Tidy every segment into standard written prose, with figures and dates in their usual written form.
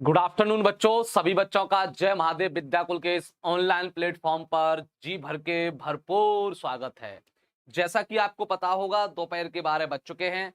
Good afternoon बच्चों। सभी बच्चों का जय महादेव विद्याकुल के इस ऑनलाइन प्लेटफॉर्म पर जी भर के भरपूर स्वागत है। जैसा कि आपको पता होगा, दोपहर के 12 बज चुके हैं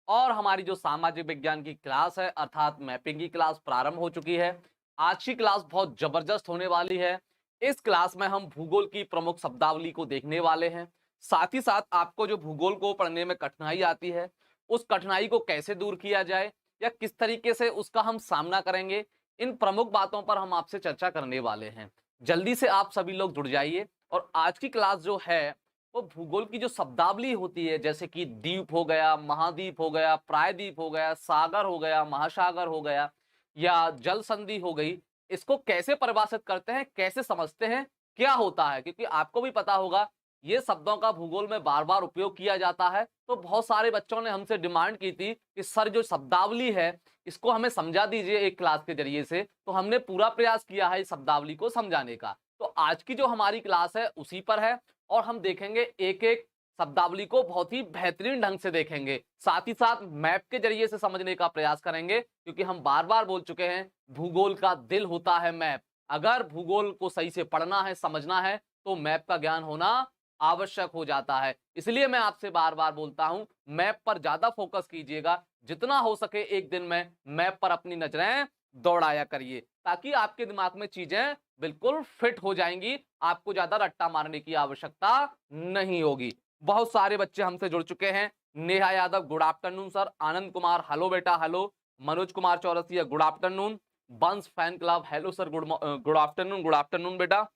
और हमारी जो सामाजिक विज्ञान की क्लास है अर्थात मैपिंग की क्लास प्रारंभ हो चुकी है। आज की क्लास बहुत जबरदस्त होने वाली है। इस क्लास में हम भूगोल की प्रमुख शब्दावली को देखने वाले हैं। साथ ही साथ आपको जो भूगोल को पढ़ने में कठिनाई आती है, उस कठिनाई को कैसे दूर किया जाए या किस तरीके से उसका हम सामना करेंगे, इन प्रमुख बातों पर हम आपसे चर्चा करने वाले हैं। जल्दी से आप सभी लोग जुड़ जाइए। और आज की क्लास जो है वो भूगोल की जो शब्दावली होती है, जैसे कि द्वीप हो गया, महाद्वीप हो गया, प्रायद्वीप हो गया, सागर हो गया, महासागर हो गया या जल संधि हो गई, इसको कैसे परिभाषित करते हैं, कैसे समझते हैं, क्या होता है। क्योंकि आपको भी पता होगा ये शब्दों का भूगोल में बार बार उपयोग किया जाता है। तो बहुत सारे बच्चों ने हमसे डिमांड की थी कि सर जो शब्दावली है इसको हमें समझा दीजिए एक क्लास के जरिए से। तो हमने पूरा प्रयास किया है इस शब्दावली को समझाने का। तो आज की जो हमारी क्लास है उसी पर है और हम देखेंगे एक एक शब्दावली को बहुत ही बेहतरीन ढंग से देखेंगे। साथ ही साथ मैप के जरिए से समझने का प्रयास करेंगे, क्योंकि हम बार बार बोल चुके हैं भूगोल का दिल होता है मैप। अगर भूगोल को सही से पढ़ना है, समझना है, तो मैप का ज्ञान होना आवश्यक हो जाता है। इसलिए मैं आपसे बार बार बोलता हूं, मैप पर ज्यादा फोकस कीजिएगा। जितना हो सके एक दिन में मैप पर अपनी नजरें दौड़ाया करिए, ताकि आपके दिमाग में चीजें बिल्कुल फिट हो जाएंगी। आपको ज्यादा रट्टा मारने की आवश्यकता नहीं होगी। बहुत सारे बच्चे हमसे जुड़ चुके हैं। Neha Yadav, good afternoon sir. Anand Kumar, hello बेटा, hello. Manoj Kumar Chaurasia, good afternoon. बंस fan club, hello sir, good afternoon, good afternoon बेटा।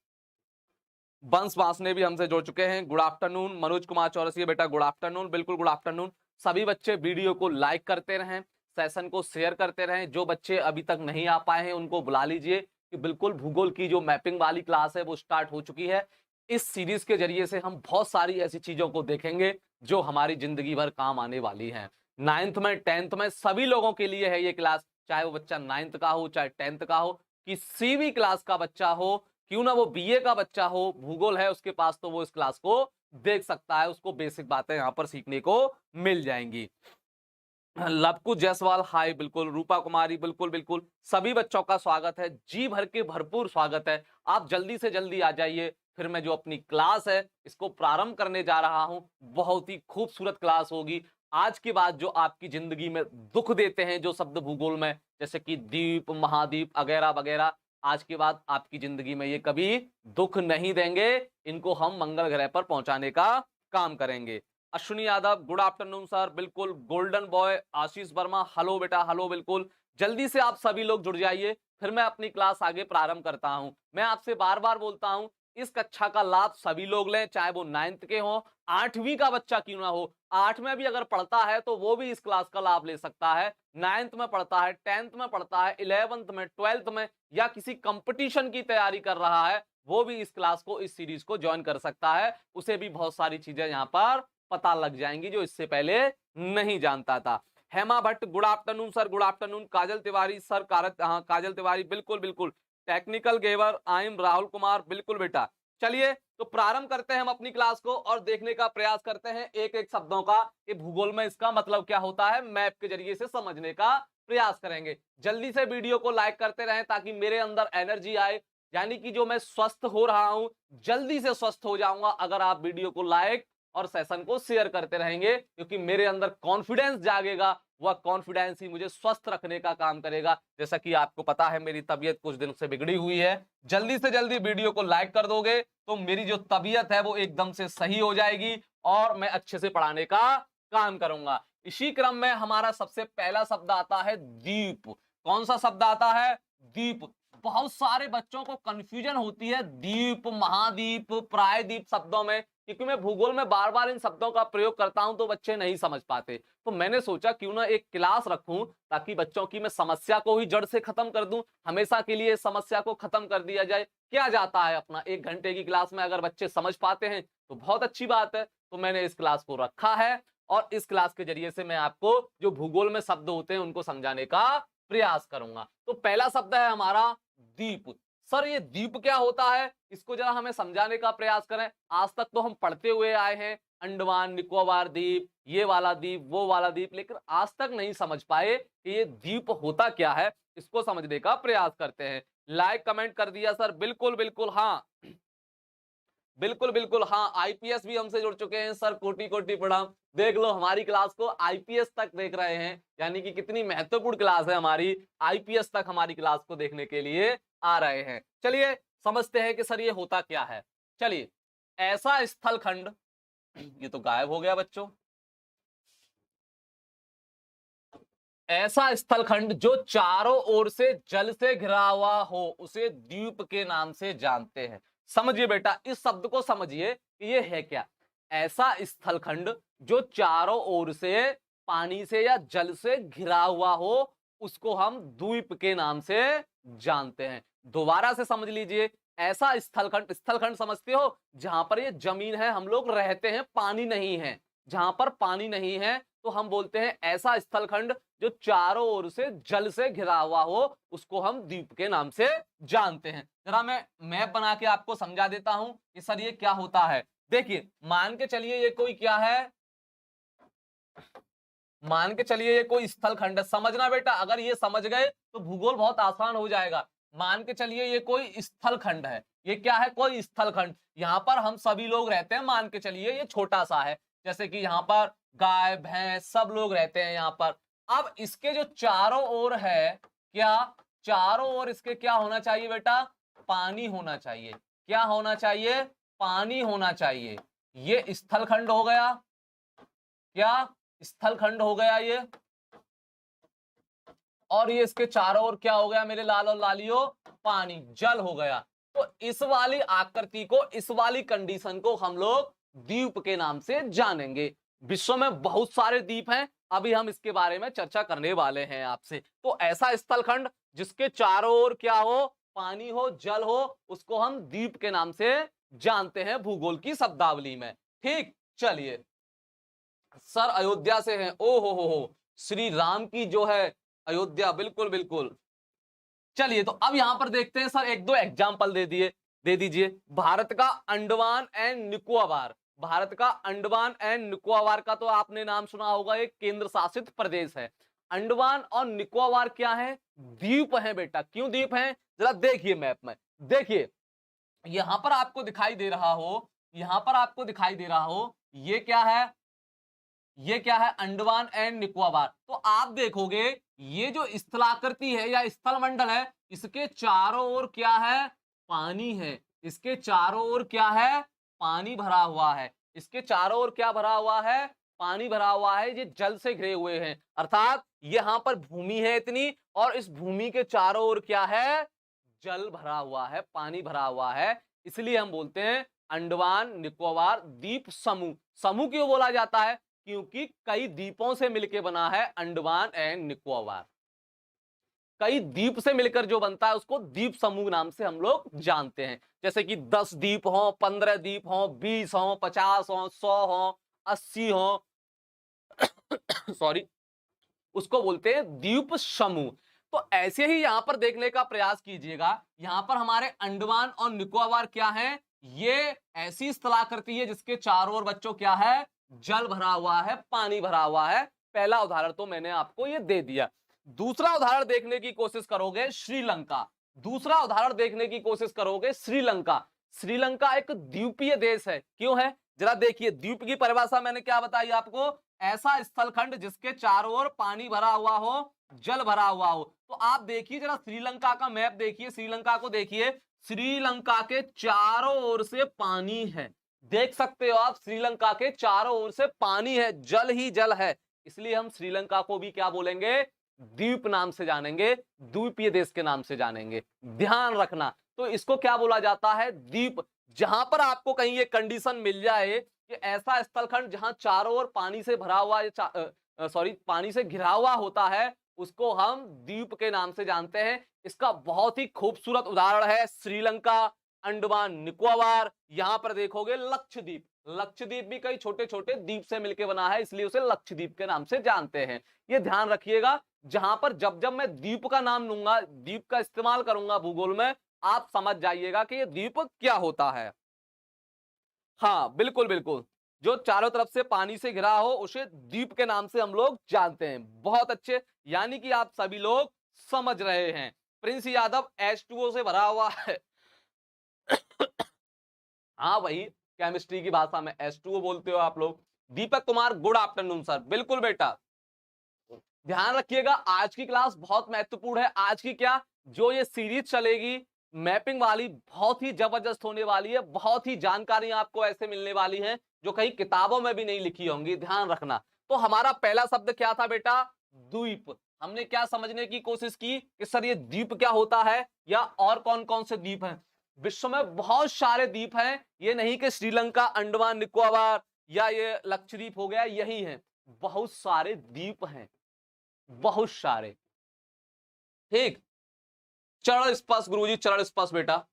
बंस वासने भी हमसे जुड़ चुके हैं, गुड आफ्टरनून। मनोज कुमार चौरसिया बेटा, गुड आफ्टरनून, बिल्कुल गुड आफ्टरनून। सभी बच्चे वीडियो को लाइक करते रहें, सेशन को शेयर करते रहें। जो बच्चे अभी तक नहीं आ पाए हैं उनको बुला लीजिए कि बिल्कुल भूगोल की जो मैपिंग वाली क्लास है वो स्टार्ट हो चुकी है। इस सीरीज के जरिए से हम बहुत सारी ऐसी चीजों को देखेंगे जो हमारी जिंदगी भर काम आने वाली हैं। नाइन्थ में, टेंथ में, सभी लोगों के लिए है ये क्लास। चाहे वो बच्चा नाइन्थ का हो, चाहे टेंथ का हो, किसी भी क्लास का बच्चा हो, क्यों ना वो बीए का बच्चा हो, भूगोल है उसके पास तो वो इस क्लास को देख सकता है। उसको बेसिक बातें यहां पर सीखने को मिल जाएंगी। लवकुश जायसवाल, हाय, बिल्कुल। रूपा कुमारी, बिल्कुल बिल्कुल। सभी बच्चों का स्वागत है, जी भर के भरपूर स्वागत है। आप जल्दी से जल्दी आ जाइए। फिर मैं जो अपनी क्लास है इसको प्रारंभ करने जा रहा हूं। बहुत ही खूबसूरत क्लास होगी। आज के बाद जो आपकी जिंदगी में दुख देते हैं जो शब्द भूगोल में, जैसे कि द्वीप, महाद्वीप वगैरह वगैरह, आज के बाद आपकी जिंदगी में ये कभी दुख नहीं देंगे। इनको हम मंगल ग्रह पर पहुंचाने का काम करेंगे। Ashwini Yadav, good afternoon sir, बिल्कुल। गोल्डन बॉय आशीष वर्मा, हेलो बेटा, हेलो, बिल्कुल। जल्दी से आप सभी लोग जुड़ जाइए, फिर मैं अपनी क्लास आगे प्रारंभ करता हूं। मैं आपसे बार बार बोलता हूं, इस कक्षा का लाभ सभी लोग लें, चाहे वो नाइन्थ के हो, आठवीं का बच्चा क्यों ना हो। आठ में भी अगर पढ़ता है तो वो भी इस क्लास का लाभ ले सकता है। नाइन्थ में पढ़ता है, टेंथ में पढ़ता है, इलेवेंथ में, ट्वेल्थ में, या किसी कंपटीशन की तैयारी कर रहा है, वो भी इस क्लास को, इस सीरीज को ज्वाइन कर सकता है। उसे भी बहुत सारी चीजें यहाँ पर पता लग जाएंगी जो इससे पहले नहीं जानता था। Hema Bhatt, good afternoon sir, good afternoon. Kajal Tiwari sir, हाँ, काजल तिवारी, बिल्कुल बिल्कुल। टेक्निकल गेवर, आई एम राहुल कुमार, बिल्कुल बेटा। चलिए तो प्रारंभ करते हैं हम अपनी क्लास को और देखने का प्रयास करते हैं एक एक शब्दों का कि भूगोल में इसका मतलब क्या होता है। मैप के जरिए से समझने का प्रयास करेंगे। जल्दी से वीडियो को लाइक करते रहें ताकि मेरे अंदर एनर्जी आए, यानी कि जो मैं स्वस्थ हो रहा हूं जल्दी से स्वस्थ हो जाऊंगा अगर आप वीडियो को लाइक और सेशन को शेयर करते रहेंगे। क्योंकि मेरे अंदर कॉन्फिडेंस जागेगा, वह कॉन्फिडेंस ही मुझे स्वस्थ रखने का काम करेगा। जैसा कि आपको पता है मेरी तबीयत कुछ दिन से बिगड़ी हुई है। जल्दी से जल्दी वीडियो को लाइक कर दोगे तो मेरी जो तबीयत है वो एकदम से सही हो जाएगी और मैं अच्छे से पढ़ाने का काम करूंगा। इसी क्रम में हमारा सबसे पहला शब्द आता है द्वीप। कौन सा शब्द आता है? द्वीप। बहुत सारे बच्चों को कंफ्यूजन होती है द्वीप, महाद्वीप, प्रायद्वीप शब्दों में, क्योंकि मैं भूगोल में बार बार इन शब्दों का प्रयोग करता हूं तो बच्चे नहीं समझ पाते। तो मैंने सोचा क्यों ना एक क्लास रखूं ताकि बच्चों की मैं समस्या को ही जड़ से खत्म कर दूं, हमेशा के लिए समस्या को खत्म कर दिया जाए। क्या जाता है अपना, एक घंटे की क्लास में अगर बच्चे समझ पाते हैं तो बहुत अच्छी बात है। तो मैंने इस क्लास को रखा है और इस क्लास के जरिए से मैं आपको जो भूगोल में शब्द होते हैं उनको समझाने का प्रयास करूंगा। तो पहला शब्द है हमारा द्वीप। सर ये द्वीप क्या होता है, इसको जरा हमें समझाने का प्रयास करें। आज तक तो हम पढ़ते हुए आए हैं, अंडमान निकोबार द्वीप, ये वाला द्वीप, वो वाला द्वीप, लेकिन आज तक नहीं समझ पाए कि ये द्वीप होता क्या है। इसको समझने का प्रयास करते हैं। लाइक कमेंट कर दिया सर, बिल्कुल बिल्कुल हाँ, बिल्कुल बिल्कुल हाँ, आईपीएस भी हमसे जुड़ चुके हैं सर, कोटि कोटि प्रणाम। देख लो हमारी क्लास को आईपीएस तक देख रहे हैं, यानी कि कितनी महत्वपूर्ण क्लास है हमारी, आईपीएस तक हमारी क्लास को देखने के लिए आ रहे हैं। चलिए समझते हैं कि सर ये होता क्या है। चलिए, ऐसा स्थल खंड, ये तो गायब हो गया बच्चों, ऐसा स्थल खंड जो चारों ओर से जल से घिरा हुआ हो उसे द्वीप के नाम से जानते हैं। समझिए बेटा, इस शब्द को समझिए कि ये है क्या। ऐसा स्थल खंड जो चारों ओर से पानी से या जल से घिरा हुआ हो उसको हम द्वीप के नाम से जानते हैं। दोबारा से समझ लीजिए, ऐसा स्थल खंड समझते हो जहां पर ये जमीन है, हम लोग रहते हैं, पानी नहीं है। जहां पर पानी नहीं है तो हम बोलते हैं ऐसा स्थल खंड जो चारों ओर से जल से घिरा हुआ हो उसको हम द्वीप के नाम से जानते हैं। जरा मैं मैप बना के आपको समझा देता हूं कि सर ये क्या होता है। देखिए, मान के चलिए ये कोई क्या है, मान के चलिए ये कोई स्थल खंड है। समझना बेटा, अगर ये समझ गए तो भूगोल बहुत आसान हो जाएगा। मान के चलिए ये कोई स्थल खंड है, ये क्या है, कोई स्थल खंड, यहाँ पर हम सभी लोग रहते हैं। मान के चलिए ये छोटा सा है, जैसे कि यहाँ पर गाय भैंस सब लोग रहते हैं यहाँ पर। अब इसके जो चारों ओर है, क्या चारों ओर इसके क्या होना चाहिए बेटा, पानी होना चाहिए। क्या होना चाहिए, पानी होना चाहिए। ये स्थल खंड हो गया, क्या स्थल खंड हो गया ये, और ये इसके चारों ओर क्या हो गया मेरे लाल और लालियों, पानी, जल हो गया। तो इस वाली आकृति को, इस वाली कंडीशन को हम लोग द्वीप के नाम से जानेंगे। विश्व में बहुत सारे द्वीप हैं, अभी हम इसके बारे में चर्चा करने वाले हैं आपसे। तो ऐसा स्थल खंड जिसके चारों ओर क्या हो, पानी हो, जल हो, उसको हम द्वीप के नाम से जानते हैं भूगोल की शब्दावली में। ठीक, चलिए सर अयोध्या से हैं, ओ हो, श्री राम की जो है अयोध्या, बिल्कुल बिल्कुल। चलिए तो अब यहां पर देखते हैं सर, एक दो एग्जाम्पल दे दीजिए। भारत का अंडमान एंड निकोबार, भारत का अंडमान एंड निकोबार का तो आपने नाम सुना होगा, एक केंद्र शासित प्रदेश है। अंडमान और निकोबार क्या है, द्वीप है बेटा। क्यों द्वीप है, जरा देखिए मैप में। देखिए यहां पर आपको दिखाई दे रहा हो, यहां पर आपको दिखाई दे रहा हो, ये क्या है, ये क्या है, अंडमान एंड निकोबार। तो आप देखोगे ये जो स्थलाकृति है या स्थल मंडल है, इसके चारों ओर क्या है, पानी है। इसके चारों ओर क्या है, पानी भरा हुआ है। इसके चारों ओर क्या भरा हुआ है, पानी भरा हुआ है। ये जल से घिरे हुए हैं, अर्थात यहां पर भूमि है इतनी, और इस भूमि के चारों ओर क्या है, जल भरा हुआ है, पानी भरा हुआ है। इसलिए हम बोलते हैं अंडमान निकोबार द्वीप समूह। समूह क्यों बोला जाता है, क्योंकि कई द्वीपों से मिलकर बना है अंडमान एंड निकोबार। कई द्वीप से मिलकर जो बनता है उसको द्वीप समूह नाम से हम लोग जानते हैं। जैसे कि 10 द्वीप हो, 15 द्वीप हो, 20 हो, 50 हो, 100 हो, 80 हो, सॉरी, उसको बोलते हैं द्वीप समूह। तो ऐसे ही यहां पर देखने का प्रयास कीजिएगा। यहां पर हमारे अंडमान और निकोबार क्या है, ये ऐसी स्थलाकृति है जिसके चारों ओर बच्चों क्या है, जल भरा हुआ है, पानी भरा हुआ है। पहला उदाहरण तो मैंने आपको ये दे दिया। दूसरा उदाहरण देखने की कोशिश करोगे श्रीलंका, दूसरा उदाहरण देखने की कोशिश करोगे श्रीलंका। श्रीलंका एक द्वीपीय देश है। क्यों है, जरा देखिए, द्वीप की परिभाषा मैंने क्या बताई आपको, ऐसा स्थलखंड जिसके चारों ओर पानी भरा हुआ हो, जल भरा हुआ हो। तो आप देखिए जरा श्रीलंका का मैप देखिए, श्रीलंका को देखिए, श्रीलंका के चारों ओर से पानी है। देख सकते हो आप, श्रीलंका के चारों ओर से पानी है, जल ही जल है। इसलिए हम श्रीलंका को भी क्या बोलेंगे, द्वीप नाम से जानेंगे, द्वीपीय देश के नाम से जानेंगे। ध्यान रखना, तो इसको क्या बोला जाता है, द्वीप। जहां पर आपको कहीं ये कंडीशन मिल जाए कि ऐसा स्थलखंड जहां चारों ओर पानी से भरा हुआ, सॉरी पानी से घिरा हुआ होता है, उसको हम द्वीप के नाम से जानते हैं। इसका बहुत ही खूबसूरत उदाहरण है श्रीलंका, अंडमान निकोबार। यहां पर देखोगे लक्षद्वीप, लक्षद्वीप भी कई छोटे छोटे द्वीप से मिलकर बना है, इसलिए उसे लक्षद्वीप के नाम से जानते हैं। ये ध्यान रखिएगा, जहां पर जब जब मैं द्वीप का नाम लूंगा, द्वीप का इस्तेमाल करूंगा भूगोल में, आप समझ जाइएगा कि ये द्वीप क्या होता है। हाँ बिल्कुल बिल्कुल, जो चारों तरफ से पानी से घिरा हो उसे द्वीप के नाम से हम लोग जानते हैं। बहुत अच्छे, यानी कि आप सभी लोग समझ रहे हैं। प्रिंस यादव H2O से भरा हुआ है। हाँ वही, केमिस्ट्री की भाषा में H2O बोलते हो आप लोग। Deepak Kumar good afternoon sir. बिल्कुल बेटा, ध्यान रखिएगा आज की क्लास बहुत महत्वपूर्ण है। आज की क्या, जो ये सीरीज चलेगी मैपिंग वाली, बहुत ही जबरदस्त होने वाली है। बहुत ही जानकारी आपको ऐसे मिलने वाली है जो कहीं किताबों में भी नहीं लिखी होंगी, ध्यान रखना। तो हमारा पहला शब्द क्या था बेटा, द्वीप। हमने क्या समझने की कोशिश की कि सर ये द्वीप क्या होता है, या और कौन कौन से द्वीप हैं। विश्व में बहुत सारे द्वीप हैं, ये नहीं कि श्रीलंका, अंडमान निकोबार या ये लक्षद्वीप हो गया, यही है। बहुत सारे द्वीप हैं, बहुत सारे। ठीक, चरण स्पर्श गुरुजी, चरण स्पर्श बेटा।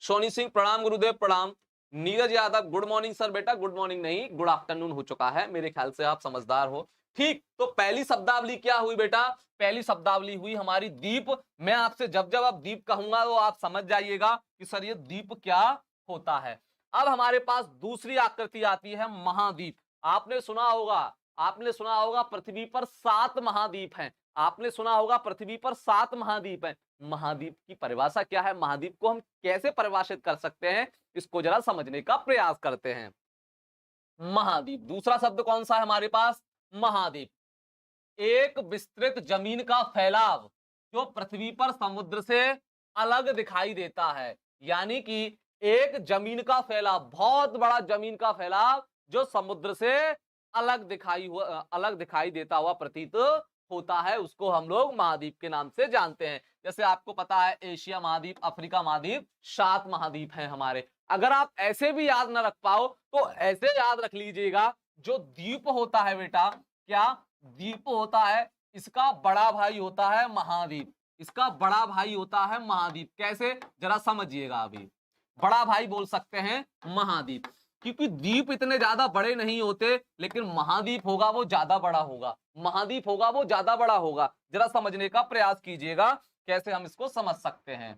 सोनी सिंह प्रणाम गुरुदेव प्रणाम। Neeraj Yadav good morning sir. बेटा गुड मॉर्निंग नहीं, गुड आफ्टरनून हो चुका है, मेरे ख्याल से आप समझदार हो। ठीक, तो पहली शब्दावली क्या हुई बेटा, पहली शब्दावली हुई हमारी द्वीप। मैं आपसे जब जब आप द्वीप कहूंगा तो आप समझ जाइएगा कि सर ये द्वीप क्या होता है। अब हमारे पास दूसरी आकृति आती है महाद्वीप। आपने सुना होगा, आपने सुना होगा पृथ्वी पर 7 महाद्वीप हैं। आपने सुना होगा पृथ्वी पर 7 महाद्वीप हैं। महाद्वीप की परिभाषा क्या है, महाद्वीप को हम कैसे परिभाषित कर सकते हैं, इसको जरा समझने का प्रयास करते हैं। महाद्वीप, दूसरा शब्द कौन सा है हमारे पास, महाद्वीप। एक विस्तृत जमीन का फैलाव जो पृथ्वी पर समुद्र से अलग दिखाई देता है। यानी कि एक जमीन का फैलाव, बहुत बड़ा जमीन का फैलाव जो समुद्र से अलग दिखाई देता हुआ प्रतीत होता है, उसको हम लोग महाद्वीप के नाम से जानते हैं। जैसे आपको पता है एशिया महाद्वीप, अफ्रीका महाद्वीप, 7 महाद्वीप हैं हमारे। अगर आप ऐसे भी याद ना रख पाओ तो ऐसे याद रख लीजिएगा, जो द्वीप होता है बेटा, क्या द्वीप होता है, इसका बड़ा भाई होता है महाद्वीप। इसका बड़ा भाई होता है महाद्वीप। कैसे, जरा समझिएगा। अभी बड़ा भाई बोल सकते हैं महाद्वीप, क्योंकि द्वीप इतने ज्यादा बड़े नहीं होते, लेकिन महाद्वीप होगा वो ज्यादा बड़ा होगा। महाद्वीप होगा वो ज्यादा बड़ा होगा। जरा समझने का प्रयास कीजिएगा कैसे हम इसको समझ सकते हैं।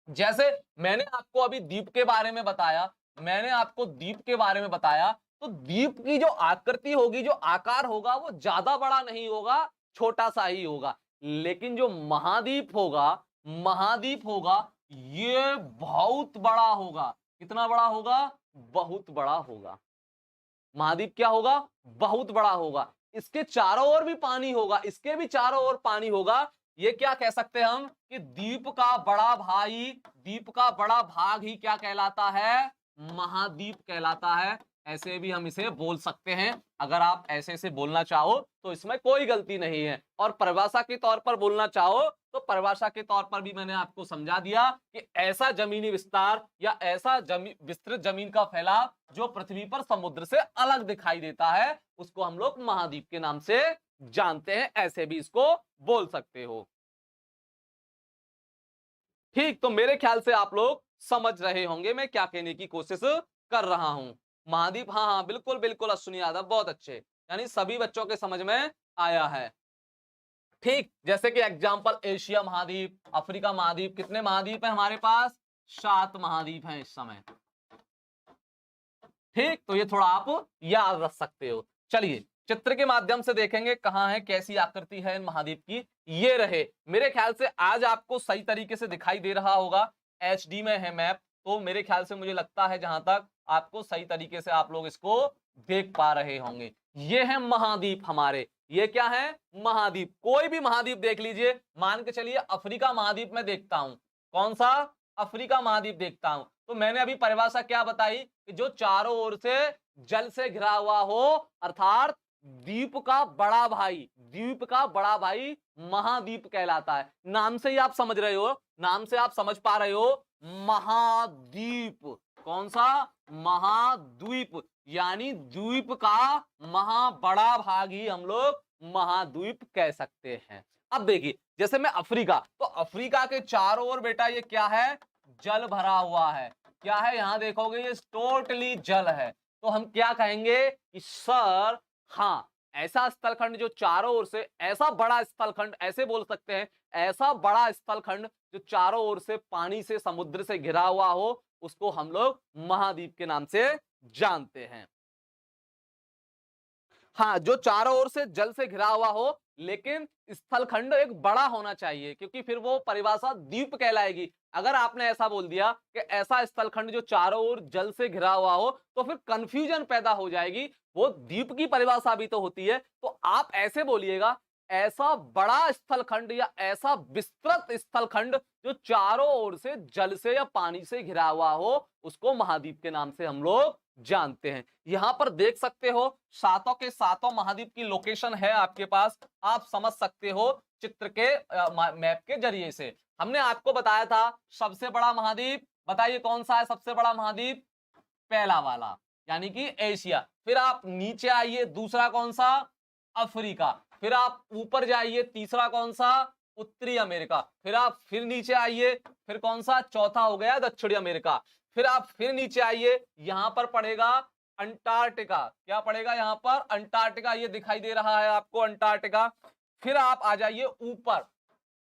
जैसे मैंने आपको अभी द्वीप के बारे में बताया, मैंने आपको द्वीप के बारे में बताया, तो द्वीप की जो आकृति होगी, जो आकार होगा, वो ज्यादा बड़ा नहीं होगा, छोटा सा ही होगा। लेकिन जो महाद्वीप होगा, महाद्वीप होगा, ये बहुत बड़ा होगा। कितना बड़ा होगा, बहुत बड़ा होगा। महाद्वीप क्या होगा, बहुत बड़ा होगा। इसके चारों ओर भी पानी होगा, इसके भी चारों ओर पानी होगा। ये क्या कह सकते हैं हम कि द्वीप का बड़ा भाई, द्वीप का बड़ा भाग ही क्या कहलाता है, महाद्वीप कहलाता है। ऐसे भी हम इसे बोल सकते हैं। अगर आप ऐसे से बोलना चाहो तो इसमें कोई गलती नहीं है, और परिभाषा के तौर पर बोलना चाहो तो परिभाषा के तौर पर भी मैंने आपको समझा दिया कि ऐसा जमीनी विस्तार या ऐसा विस्तृत जमीन का फैलाव जो पृथ्वी पर समुद्र से अलग दिखाई देता है, उसको हम लोग महाद्वीप के नाम से जानते हैं। ऐसे भी इसको बोल सकते हो। ठीक, तो मेरे ख्याल से आप लोग समझ रहे होंगे मैं क्या कहने की कोशिश कर रहा हूं। महाद्वीप, हाँ हाँ बिल्कुल बिल्कुल अश्विनी यादव, बहुत अच्छे, यानी सभी बच्चों के समझ में आया है। ठीक, जैसे कि एग्जांपल एशिया महाद्वीप, अफ्रीका महाद्वीप, कितने महाद्वीप हैं हमारे पास, 7 महाद्वीप हैं इस समय। ठीक, तो ये थोड़ा आप याद रख सकते हो। चलिए चित्र के माध्यम से देखेंगे कहां है, कैसी आकृति है इन महाद्वीप की। ये रहे, मेरे ख्याल से आज आपको सही तरीके से दिखाई दे रहा होगा। HD में है मैप, तो मेरे ख्याल से मुझे लगता है जहां तक आपको सही तरीके से आप लोग इसको देख पा रहे होंगे। ये है महाद्वीप हमारे, ये क्या है, महाद्वीप। कोई भी महाद्वीप देख लीजिए, मान के चलिए अफ्रीका महाद्वीप में देखता हूं, कौन सा, अफ्रीका महाद्वीप देखता हूं, तो मैंने अभी परिभाषा क्या बताई कि जो चारों ओर से जल से घिरा हुआ हो, अर्थात द्वीप का बड़ा भाई, द्वीप का बड़ा भाई महाद्वीप कहलाता है। नाम से ही आप समझ रहे हो, नाम से आप समझ पा रहे हो, महाद्वीप। कौन सा, महाद्वीप, यानी द्वीप का महा बड़ा भाग ही हम लोग महाद्वीप कह सकते हैं। अब देखिए, जैसे मैं अफ्रीका, तो अफ्रीका के चारों ओर बेटा ये क्या है, जल भरा हुआ है। क्या है, यहां देखोगे ये टोटली जल है। तो हम क्या कहेंगे कि सर, हाँ, ऐसा स्थलखंड जो चारों ओर से, ऐसा बड़ा स्थलखंड, ऐसे बोल सकते हैं, ऐसा बड़ा स्थलखंड जो चारों ओर से पानी से, समुद्र से घिरा हुआ हो, उसको हम लोग महाद्वीप के नाम से जानते हैं। हाँ, जो चारों ओर से जल से घिरा हुआ हो, लेकिन स्थलखंड एक बड़ा होना चाहिए, क्योंकि फिर वो परिभाषा द्वीप कहलाएगी। अगर आपने ऐसा बोल दिया कि ऐसा स्थलखंड जो चारों ओर जल से घिरा हुआ हो, तो फिर कंफ्यूजन पैदा हो जाएगी। वो द्वीप की परिभाषा भी तो होती है। तो आप ऐसे बोलिएगा, ऐसा बड़ा स्थलखंड या ऐसा विस्तृत स्थलखंड जो चारों ओर से जल से या पानी से घिरा हुआ हो, उसको महाद्वीप के नाम से हम लोग जानते हैं। यहां पर देख सकते हो, सातों के सातों महाद्वीप की लोकेशन है आपके पास, आप समझ सकते हो चित्र के मैप के जरिए से। हमने आपको बताया था सबसे बड़ा महाद्वीप, बताइए कौन सा है सबसे बड़ा महाद्वीप? पहला वाला, यानी कि एशिया। फिर आप नीचे आइए, दूसरा कौन सा? अफ्रीका। फिर आप ऊपर जाइए, तीसरा कौन सा? उत्तरी अमेरिका। फिर आप फिर नीचे आइए, फिर कौन सा? चौथा हो गया दक्षिणी अमेरिका। फिर आप फिर नीचे आइए, यहां पर पड़ेगा अंटार्कटिका। क्या पड़ेगा यहां पर? अंटार्कटिका, ये दिखाई दे रहा है आपको अंटार्कटिका। फिर आप आ जाइए ऊपर,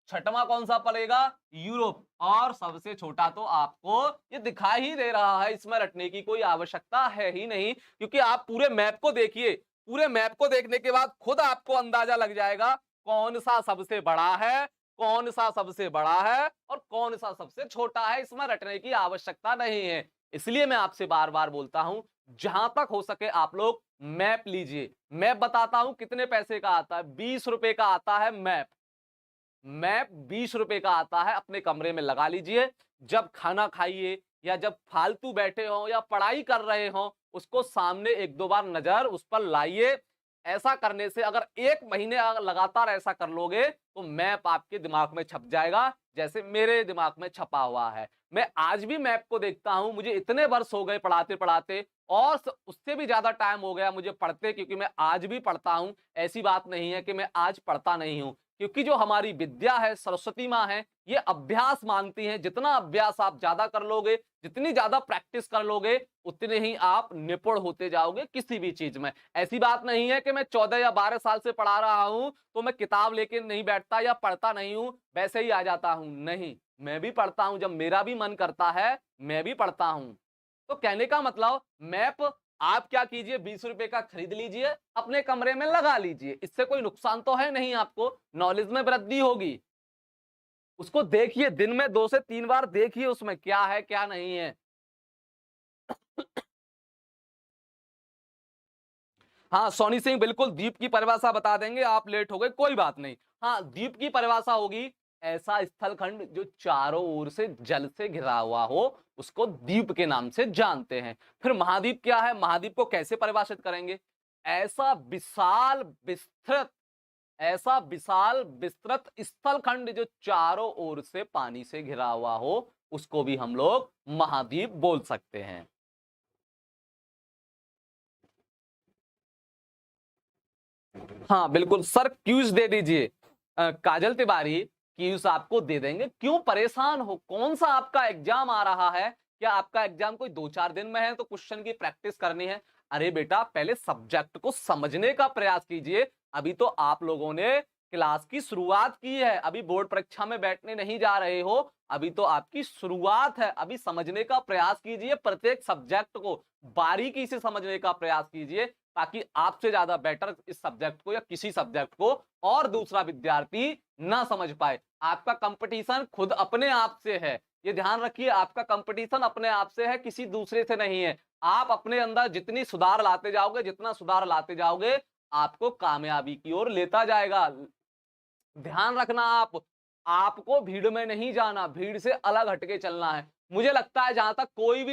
छठवां कौन सा पड़ेगा? यूरोप। और सबसे छोटा तो आपको ये दिखाई ही दे रहा है, इसमें रटने की कोई आवश्यकता है ही नहीं, क्योंकि आप पूरे मैप को देखिए। पूरे मैप को देखने के बाद खुद आपको अंदाजा लग जाएगा कौन सा सबसे बड़ा है, कौन सा सबसे बड़ा है और कौन सा सबसे छोटा है। इसमें रटने की आवश्यकता नहीं है। इसलिए मैं आपसे बार बार बोलता हूं, जहां तक हो सके आप लोग मैप लीजिए। मैप बताता हूं कितने पैसे का आता है, 20 रुपए का आता है मैप। मैप 20 रुपए का आता है, अपने कमरे में लगा लीजिए। जब खाना खाइए या जब फालतू बैठे हो या पढ़ाई कर रहे हो, उसको सामने एक दो बार नजर उस पर लाइए। ऐसा करने से अगर 1 महीने लगातार ऐसा कर लोगे, तो मैप आपके दिमाग में छप जाएगा, जैसे मेरे दिमाग में छपा हुआ है। मैं आज भी मैप को देखता हूं, मुझे इतने वर्ष हो गए पढ़ाते पढ़ाते, और उससे भी ज्यादा टाइम हो गया मुझे पढ़ते, क्योंकि मैं आज भी पढ़ता हूं। ऐसी बात नहीं है कि मैं आज पढ़ता नहीं हूं, क्योंकि जो हमारी विद्या है, सरस्वती माँ है, ये अभ्यास मांगती है। जितना अभ्यास आप ज्यादा कर लोगे, जितनी ज्यादा प्रैक्टिस कर लोगे, उतने ही आप निपुण होते जाओगे किसी भी चीज में। ऐसी बात नहीं है कि मैं 14 या 12 साल से पढ़ा रहा हूं तो मैं किताब लेके नहीं बैठता या पढ़ता नहीं हूं, वैसे ही आ जाता हूं। नहीं, मैं भी पढ़ता हूं, जब मेरा भी मन करता है मैं भी पढ़ता हूं। तो कहने का मतलब, मैप आप क्या कीजिए, 20 रुपए का खरीद लीजिए, अपने कमरे में लगा लीजिए। इससे कोई नुकसान तो है नहीं, आपको नॉलेज में वृद्धि होगी। उसको देखिए, दिन में 2 से 3 बार देखिए उसमें क्या है क्या नहीं है। हाँ, सोनी सिंह बिल्कुल द्वीप की परिभाषा बता देंगे, आप लेट हो गए, कोई बात नहीं। हाँ, द्वीप की परिभाषा होगी ऐसा स्थलखंड जो चारों ओर से जल से घिरा हुआ हो, उसको द्वीप के नाम से जानते हैं। फिर महाद्वीप क्या है? महाद्वीप को कैसे परिभाषित करेंगे? ऐसा विशाल विस्तृत, ऐसा विशाल विस्तृत स्थलखंड जो चारों ओर से पानी से घिरा हुआ हो, उसको भी हम लोग महाद्वीप बोल सकते हैं। हाँ बिल्कुल सर, क्यूज दे दीजिए। काजल तिवारी, क्यूज आपको दे देंगे, क्यों परेशान हो? कौन सा आपका एग्जाम आ रहा है? क्या आपका एग्जाम कोई 2-4 दिन में है तो क्वेश्चन की प्रैक्टिस करनी है? अरे बेटा, पहले सब्जेक्ट को समझने का प्रयास कीजिए। अभी तो आप लोगों ने क्लास की शुरुआत की है, अभी बोर्ड परीक्षा में बैठने नहीं जा रहे हो। अभी तो आपकी शुरुआत है, अभी समझने का प्रयास कीजिए। प्रत्येक सब्जेक्ट को बारीकी से समझने का प्रयास कीजिए, ताकि आपसे ज्यादा बेटर इस सब्जेक्ट को या किसी सब्जेक्ट को और दूसरा विद्यार्थी ना समझ पाए। आपका कंपटीशन खुद अपने आप से है, ये ध्यान रखिए। आपका कंपटीशन अपने आप से है, किसी दूसरे से नहीं है। आप अपने अंदर जितनी सुधार लाते जाओगे, जितना सुधार लाते जाओगे, आपको कामयाबी की ओर लेता जाएगा। ध्यान रखना, आपको भीड़ में नहीं जाना, भीड़ से अलग हटके चलना है। मुझे लगता है जहां तक कोई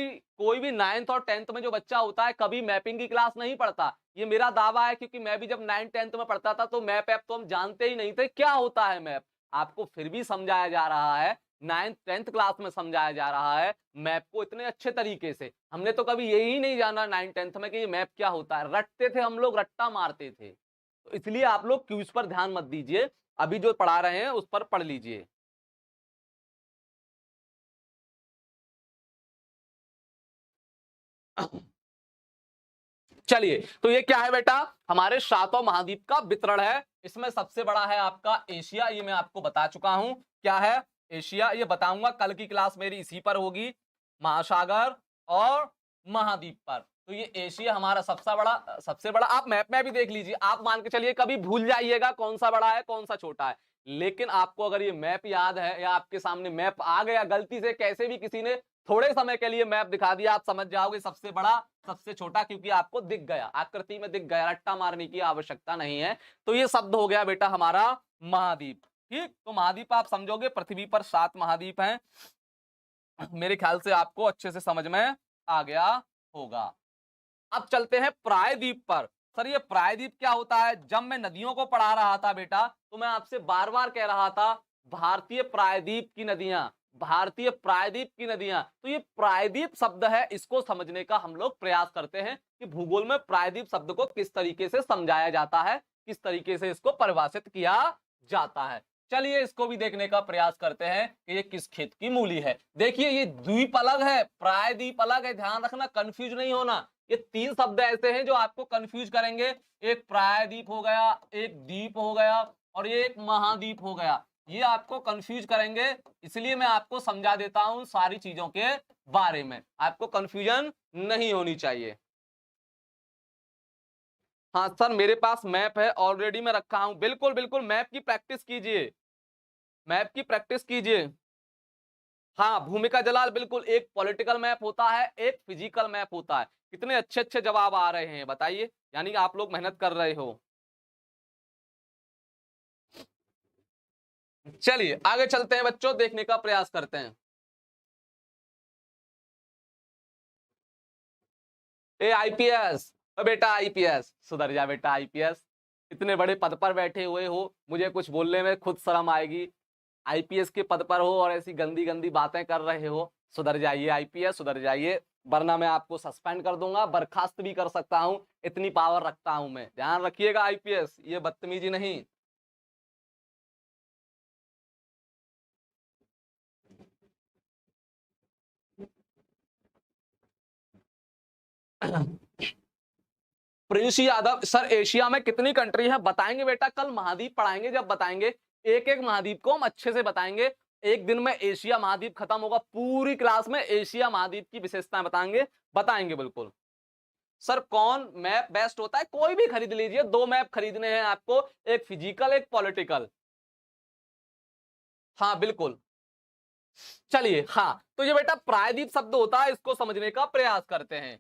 भी 9th और 10th में जो बच्चा होता है, कभी मैपिंग की क्लास नहीं पढ़ता। ये मेरा दावा है, क्योंकि मैं भी जब 9th 10th में पढ़ता था तो मैप ऐप तो हम जानते ही नहीं थे क्या होता है मैप। आपको फिर भी समझाया जा रहा है, 9th 10th क्लास में समझाया जा रहा है मैप को इतने अच्छे तरीके से। हमने तो कभी यही नहीं जाना 9th 10th में कि ये मैप क्या होता है। रटते थे हम लोग, रट्टा मारते थे। तो इसलिए आप लोग क्यूज पर ध्यान मत दीजिए, अभी जो पढ़ा रहे हैं उस पर पढ़ लीजिए। चलिए, तो ये क्या है बेटा? हमारे सातों महाद्वीप का वितरण है। इसमें सबसे बड़ा है आपका एशिया, ये मैं आपको बता चुका हूं क्या है। एशिया ये बताऊंगा, कल की क्लास मेरी इसी पर होगी, महासागर और महाद्वीप पर। तो ये एशिया हमारा सबसे बड़ा आप मैप में भी देख लीजिए, आप मान के चलिए कभी भूल जाइएगा कौन सा बड़ा है कौन सा छोटा है, लेकिन आपको अगर ये मैप याद है या आपके सामने मैप आ गया गलती से, कैसे भी किसी ने थोड़े समय के लिए मैप दिखा दिया, आप समझ जाओगे सबसे बड़ा सबसे छोटा, क्योंकि आपको दिख गया, आकृति में दिख गया, रट्टा मारने की आवश्यकता नहीं है। तो ये शब्द हो गया बेटा हमारा महाद्वीप। ठीक, तो महाद्वीप आप समझोगे, पृथ्वी पर 7 महाद्वीप हैं, मेरे ख्याल से आपको अच्छे से समझ में आ गया होगा। अब चलते हैं प्रायद्वीप पर। सर ये प्रायद्वीप क्या होता है? जब मैं नदियों को पढ़ा रहा था बेटा, तो मैं आपसे बार बार कह रहा था भारतीय प्रायद्वीप की नदियां, भारतीय प्रायद्वीप की नदियां। तो ये प्रायद्वीप शब्द है, इसको समझने का हम लोग प्रयास करते हैं कि भूगोल में प्रायद्वीप शब्द को किस तरीके से समझाया जाता है, किस तरीके से इसको परिभाषित किया जाता है। चलिए इसको भी देखने का प्रयास करते हैं कि ये किस खेत की मूली है। देखिए ये द्वीप अलग है, प्रायद्वीप अलग है, ध्यान रखना, कंफ्यूज नहीं होना। ये 3 शब्द ऐसे हैं जो आपको कंफ्यूज करेंगे। एक प्रायद्वीप हो गया, एक द्वीप हो गया, और ये एक महाद्वीप हो गया। ये आपको कंफ्यूज करेंगे, इसलिए मैं आपको समझा देता हूं सारी चीजों के बारे में, आपको कंफ्यूजन नहीं होनी चाहिए। हाँ सर मेरे पास मैप है, ऑलरेडी मैं रखा हूं। बिल्कुल बिल्कुल, मैप की प्रैक्टिस कीजिए, मैप की प्रैक्टिस कीजिए। हाँ भूमिका जलाल, बिल्कुल, एक पॉलिटिकल मैप होता है, एक फिजिकल मैप होता है। कितने अच्छे अच्छे जवाब आ रहे हैं बताइए, यानी कि आप लोग मेहनत कर रहे हो। चलिए आगे चलते हैं बच्चों, देखने का प्रयास करते हैं। ए आईपीएस, बेटा आईपीएस, सुधर जा बेटा आईपीएस। इतने बड़े पद पर बैठे हुए हो, मुझे कुछ बोलने में खुद शर्म आएगी। आईपीएस के पद पर हो और ऐसी गंदी गंदी बातें कर रहे हो, सुधर जाइए आईपीएस, सुधर जाइए, वरना मैं आपको सस्पेंड कर दूंगा, बर्खास्त भी कर सकता हूं, इतनी पावर रखता हूं मैं, ध्यान रखिएगा आईपीएस, ये बदतमीजी नहीं। प्रिंस यादव, सर एशिया में कितनी कंट्री है बताएंगे बेटा, कल महाद्वीप पढ़ाएंगे, जब बताएंगे एक एक महाद्वीप को हम अच्छे से बताएंगे। एक दिन में एशिया महाद्वीप खत्म होगा, पूरी क्लास में एशिया महाद्वीप की विशेषताएं बताएंगे, बताएंगे बिल्कुल। सर कौन मैप बेस्ट होता है? कोई भी खरीद लीजिए, 2 मैप खरीदने हैं आपको, एक फिजिकल एक पॉलिटिकल। हाँ बिल्कुल, चलिए। हाँ तो ये बेटा प्रायद्वीप शब्द होता है, इसको समझने का प्रयास करते हैं।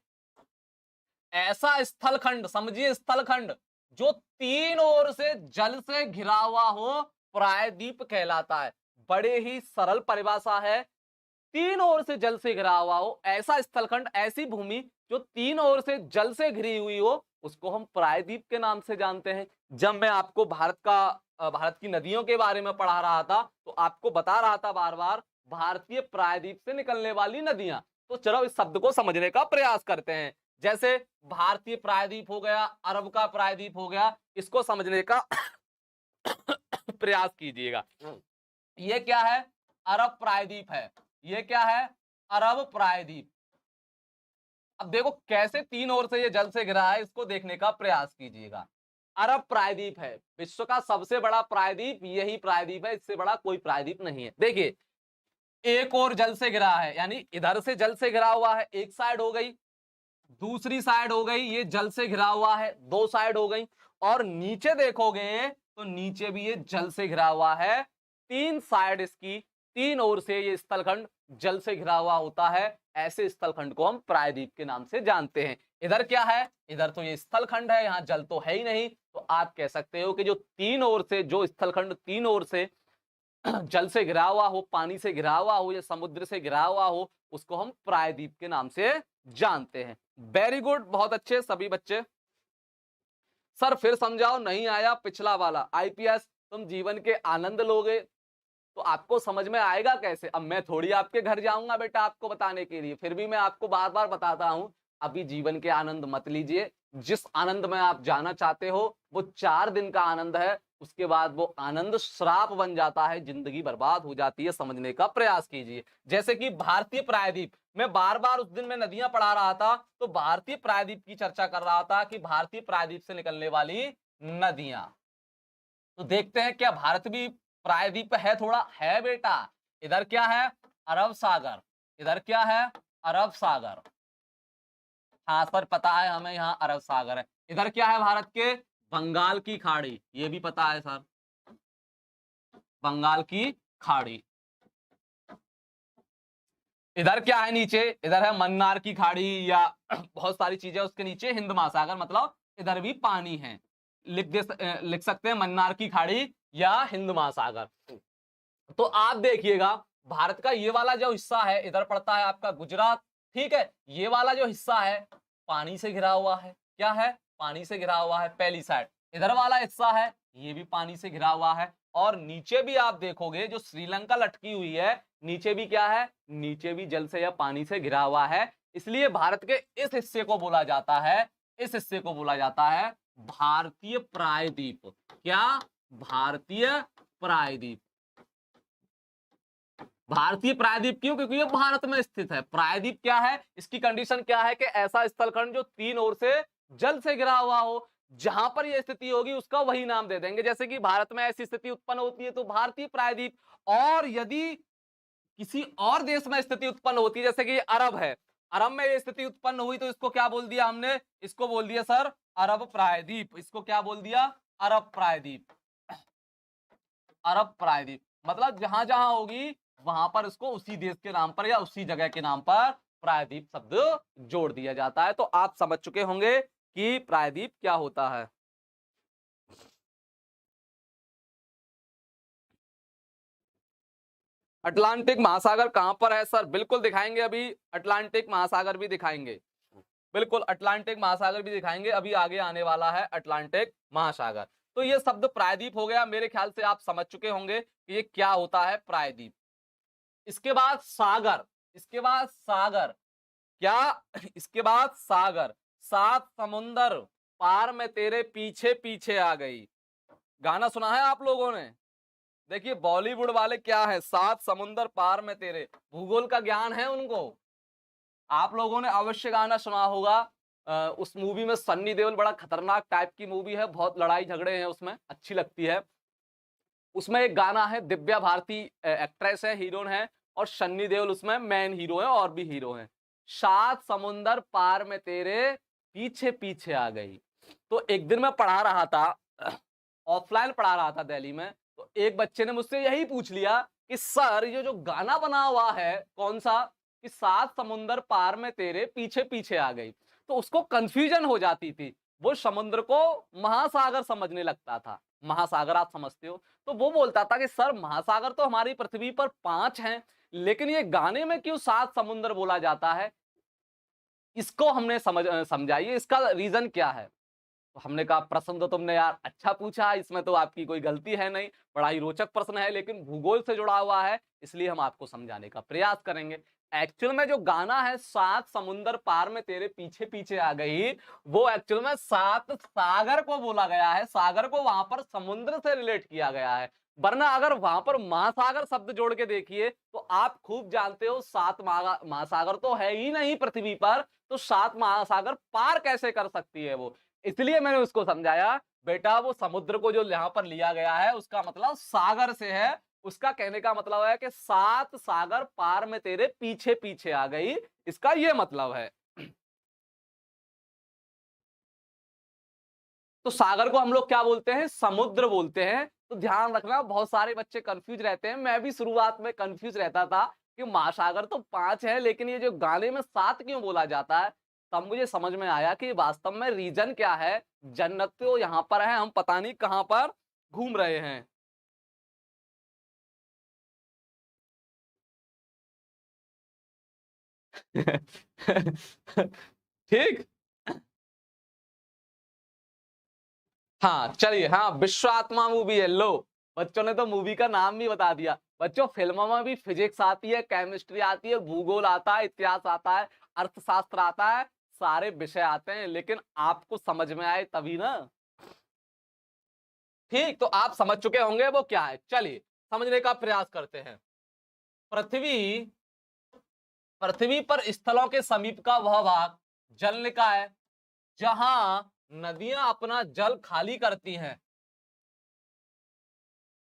ऐसा स्थलखंड, समझिए स्थलखंड, जो 3 ओर से जल से घिरा हुआ हो, प्रायद्वीप कहलाता है। बड़े ही सरल परिभाषा है, 3 ओर से जल से घिरा हुआ हो ऐसा स्थलखंड, ऐसी भूमि जो 3 ओर से जल से घिरी हुई हो, उसको हम प्रायद्वीप के नाम से जानते हैं। जब मैं आपको भारत की नदियों के बारे में पढ़ा रहा था, तो आपको बता रहा था बार बार भारतीय प्रायद्वीप से निकलने वाली नदियां। तो चलो इस शब्द को समझने का प्रयास करते हैं। जैसे भारतीय प्रायद्वीप हो गया, अरब का प्रायद्वीप हो गया, इसको समझने का प्रयास कीजिएगा। ये क्या है? अरब प्रायद्वीप है। ये क्या है? अरब प्रायद्वीप। अब देखो कैसे 3 ओर से ये जल से घिरा है, इसको देखने का प्रयास कीजिएगा। अरब प्रायद्वीप है, विश्व का सबसे बड़ा प्रायद्वीप यही प्रायद्वीप है, इससे बड़ा कोई प्रायद्वीप नहीं है। देखिए एक और जल से घिरा है, यानी इधर से जल से घिरा हुआ है, एक साइड हो गई, दूसरी साइड हो गई, ये जल से घिरा हुआ है, 2 साइड हो गई, और नीचे देखोगे तो नीचे भी ये जल से घिरा हुआ है, 3 साइड इसकी, 3 ओर से ये स्थलखंड जल से घिरा हुआ होता है। ऐसे स्थलखंड को हम प्रायद्वीप के नाम से जानते हैं। इधर क्या है? इधर तो ये स्थलखंड है, यहाँ जल तो है ही नहीं, तो आप कह सकते हो कि जो 3 ओर से, जो स्थलखंड 3 ओर से जल से घिरा हुआ हो, पानी से घिरा हुआ हो या समुद्र से घिरा हुआ हो, उसको हम प्रायद्वीप के नाम से जानते हैं। वेरी गुड, बहुत अच्छे सभी बच्चे। सर फिर समझाओ, नहीं आया पिछला वाला। आईपीएस, तुम जीवन के आनंद लोगे तो आपको समझ में आएगा कैसे? अब मैं थोड़ी आपके घर जाऊंगा बेटा आपको बताने के लिए, फिर भी मैं आपको बार बार बताता हूं, अभी जीवन के आनंद मत लीजिए। जिस आनंद में आप जाना चाहते हो वो 4 दिन का आनंद है, उसके बाद वो आनंद श्राप बन जाता है, जिंदगी बर्बाद हो जाती है। समझने का प्रयास कीजिए। जैसे कि भारतीय प्रायद्वीप, मैं बार बार, उस दिन मैं नदियां पढ़ा रहा था तो भारतीय प्रायद्वीप की चर्चा कर रहा था कि भारतीय प्रायद्वीप से निकलने वाली नदियां। तो देखते हैं क्या भारत भी प्रायद्वीप है? थोड़ा है बेटा। इधर क्या है? अरब सागर। इधर क्या है? अरब सागर। हाँ सर पता है हमें, यहाँ अरब सागर है। इधर क्या है भारत के? बंगाल की खाड़ी, ये भी पता है सर, बंगाल की खाड़ी। इधर क्या है नीचे? इधर है मन्नार की खाड़ी या बहुत सारी चीजें उसके नीचे, हिंद महासागर, मतलब इधर भी पानी है। लिख सकते हैं मन्नार की खाड़ी या हिंद महासागर। तो आप देखिएगा भारत का ये वाला जो हिस्सा है, इधर पड़ता है आपका गुजरात, ठीक है। ये वाला जो हिस्सा है पानी से घिरा हुआ है। क्या है? पानी से घिरा हुआ है पहली साइड। इधर वाला हिस्सा है ये भी पानी से घिरा हुआ है। और नीचे भी आप देखोगे जो श्रीलंका लटकी हुई है, नीचे भी क्या है? नीचे भी जल से या पानी से घिरा हुआ है। इसलिए भारत के इस हिस्से को बोला जाता है, इस हिस्से को बोला जाता है भारतीय प्रायद्वीप। क्या? भारतीय प्रायद्वीप। भारतीय प्रायद्वीप क्यों? क्योंकि ये भारत में स्थित है। प्रायद्वीप क्या है? इसकी कंडीशन क्या है कि ऐसा स्थलखंड जो तीन ओर से जल से घिरा हुआ हो। जहां पर यह स्थिति होगी उसका वही नाम दे देंगे। जैसे कि भारत में ऐसी स्थिति उत्पन्न होती है तो भारतीय प्रायद्वीप। और यदि किसी और देश में स्थिति उत्पन्न होती है, जैसे कि अरब है, अरब में ये स्थिति उत्पन्न हुई, तो इसको क्या बोल दिया हमने? इसको बोल दिया सर अरब प्रायद्वीप। इसको क्या बोल दिया? अरब प्रायद्वीप। अरब प्रायद्वीप मतलब जहां जहां होगी वहां पर इसको उसी देश के नाम पर या उसी जगह के नाम पर प्रायद्वीप शब्द जोड़ दिया जाता है। तो आप समझ चुके होंगे कि प्रायद्वीप क्या होता है। अटलांटिक महासागर कहां पर है सर? बिल्कुल दिखाएंगे, अभी अटलांटिक महासागर भी दिखाएंगे। बिल्कुल अटलांटिक महासागर भी दिखाएंगे, अभी आगे आने वाला है अटलांटिक महासागर। तो ये शब्द प्रायद्वीप हो गया। मेरे ख्याल से आप समझ चुके होंगे कि ये क्या होता है प्रायद्वीप। इसके बाद सागर, इसके बाद सागर क्या? इसके बाद सागर। सात समुंदर पार में तेरे पीछे पीछे आ गई। गाना सुना है आप लोगों ने? देखिए बॉलीवुड वाले क्या है, सात समुंदर पार में तेरे, भूगोल का ज्ञान है उनको। आप लोगों ने अवश्य गाना सुना होगा। उस मूवी में सन्नी देओल, बड़ा खतरनाक टाइप की मूवी है, बहुत लड़ाई झगड़े हैं उसमें, अच्छी लगती है। उसमें एक गाना है, दिव्या भारती एक्ट्रेस है, हीरोइन है, और सन्नी देओल उसमें मेन हीरो है, और भी हीरो हैं। सात समुंदर पार में तेरे पीछे पीछे आ गई। तो एक दिन मैं पढ़ा रहा था, ऑफलाइन पढ़ा रहा था दिल्ली में, तो एक बच्चे ने मुझसे यही पूछ लिया कि सर ये जो गाना बना हुआ है कौन सा, कि सात समुंदर पार में तेरे पीछे पीछे आ गई। तो उसको कंफ्यूजन हो जाती थी, वो समुद्र को महासागर समझने लगता था। महासागर आप समझते हो। तो वो बोलता था कि सर महासागर तो हमारी पृथ्वी पर 5 हैं, लेकिन ये गाने में क्यों 7 समुंदर बोला जाता है? इसको हमने समझाइए, इसका रीजन क्या है? तो हमने कहा प्रश्न तो तुमने यार अच्छा पूछा, इसमें तो आपकी कोई गलती है नहीं, बड़ा ही रोचक प्रश्न है, लेकिन भूगोल से जुड़ा हुआ है, इसलिए हम आपको समझाने का प्रयास करेंगे। एक्चुअल में जो गाना है सात समुंदर पार में तेरे पीछे पीछे आ गई, वो एक्चुअल में सात सागर को बोला गया है। सागर को वहां पर समुद्र से रिलेट किया गया है। वरना अगर वहां पर महासागर शब्द जोड़ के देखिए तो आप खूब जानते हो सात महासागर तो है ही नहीं पृथ्वी पर, तो सात महासागर पार कैसे कर सकती है वो? इसलिए मैंने उसको समझाया बेटा वो समुद्र को जो यहाँ पर लिया गया है उसका मतलब सागर से है। उसका कहने का मतलब है कि सात सागर पार में तेरे पीछे पीछे आ गई, इसका ये मतलब है। तो सागर को हम लोग क्या बोलते हैं? समुद्र बोलते हैं। तो ध्यान रखना, बहुत सारे बच्चे कंफ्यूज रहते हैं, मैं भी शुरुआत में कंफ्यूज रहता था कि महासागर तो 5 है, लेकिन ये जो गाने में 7 क्यों बोला जाता है? तब मुझे समझ में आया कि वास्तव में रीजन क्या है। जन्नत तो यहाँ पर है, हम पता नहीं कहां पर घूम रहे हैं। ठीक। हाँ चलिए, हाँ विश्व आत्मा मूवी है, लो बच्चों ने तो मूवी का नाम भी बता दिया। बच्चों फिल्मों में भी फिजिक्स आती है, केमिस्ट्री आती है, भूगोल आता है, इतिहास आता है, अर्थशास्त्र आता है, सारे विषय आते हैं, लेकिन आपको समझ में आए तभी ना। ठीक, तो आप समझ चुके होंगे वो क्या है। चलिए समझने का प्रयास करते हैं। पृथ्वी, पृथ्वी पर स्थलों के समीप का वह भाग जल निकाय है जहां नदियां अपना जल खाली करती हैं,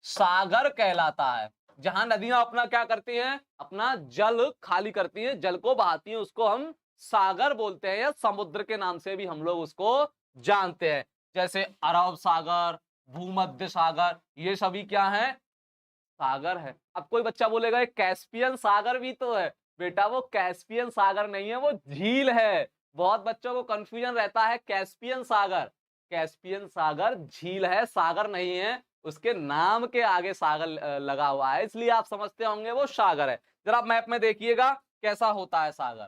सागर कहलाता है। जहां नदियां अपना क्या करती हैं? अपना जल खाली करती हैं, जल को बहाती हैं, उसको हम सागर बोलते हैं या समुद्र के नाम से भी हम लोग उसको जानते हैं। जैसे अरब सागर, भूमध्य सागर, ये सभी क्या है? सागर है। अब कोई बच्चा बोलेगा कैस्पियन सागर भी तो है। बेटा वो कैस्पियन सागर नहीं है, वो झील है। बहुत बच्चों को कंफ्यूजन रहता है कैस्पियन सागर। कैस्पियन सागर झील है, सागर नहीं है। उसके नाम के आगे सागर लगा हुआ है, इसलिए आप समझते होंगे वो सागर है। जरा मैप में देखिएगा कैसा होता है सागर।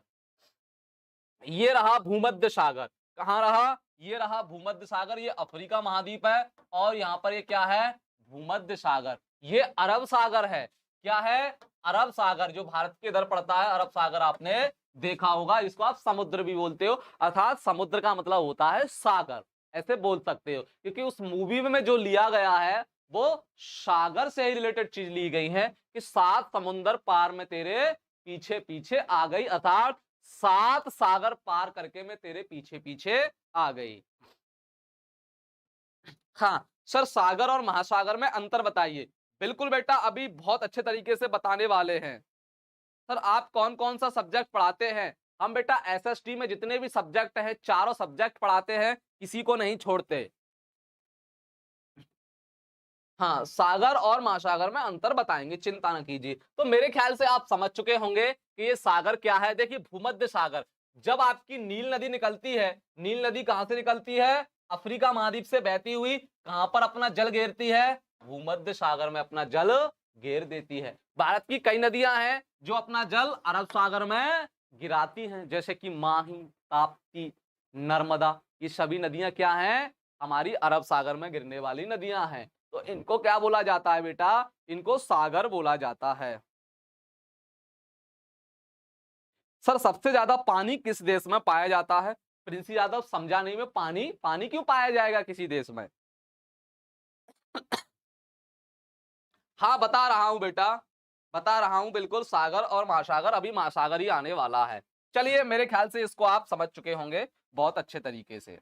ये रहा भूमध्य सागर। कहाँ रहा? ये रहा भूमध्य सागर। ये अफ्रीका महाद्वीप है और यहाँ पर ये क्या है? भूमध्य सागर। ये अरब सागर है। क्या है? अरब सागर, जो भारत के इधर पड़ता है। अरब सागर आपने देखा होगा, इसको आप समुद्र भी बोलते हो, अर्थात समुद्र का मतलब होता है सागर, ऐसे बोल सकते हो। क्योंकि उस मूवी में जो लिया गया है वो सागर से ही रिलेटेड चीज ली गई है कि 7 समुंदर पार में तेरे पीछे पीछे आ गई, अर्थात 7 सागर पार करके मैं तेरे पीछे पीछे आ गई। हाँ सर, सागर और महासागर में अंतर बताइए। बिल्कुल बेटा, अभी बहुत अच्छे तरीके से बताने वाले हैं। सर आप कौन कौन सा सब्जेक्ट पढ़ाते हैं? हम बेटा एसएसटी में जितने भी सब्जेक्ट हैं, चारों सब्जेक्ट पढ़ाते हैं, किसी को नहीं छोड़ते। हाँ, सागर और महासागर में अंतर बताएंगे, चिंता न कीजिए। तो मेरे ख्याल से आप समझ चुके होंगे कि ये सागर क्या है। देखिए भूमध्य सागर, जब आपकी नील नदी निकलती है, नील नदी कहां से निकलती है? अफ्रीका महाद्वीप से बहती हुई कहां पर अपना जल घेरती है? भूमध्य सागर में अपना जल घेर देती है। भारत की कई नदियां हैं जो अपना जल अरब सागर में गिराती हैं, जैसे कि माही, ताप्ती, नर्मदा। ये सभी नदियां क्या हैं? हमारी अरब सागर में गिरने वाली नदियां हैं। तो इनको क्या बोला जाता है बेटा? इनको सागर बोला जाता है। सर सबसे ज्यादा पानी किस देश में पाया जाता है? प्रिंस यादव समझा नहीं, में पानी पानी क्यों पाया जाएगा किसी देश में? हाँ बता रहा हूं बेटा, बता रहा हूं, बिल्कुल सागर और महासागर, अभी महासागर ही आने वाला है। चलिए मेरे ख्याल से इसको आप समझ चुके होंगे बहुत अच्छे तरीके से।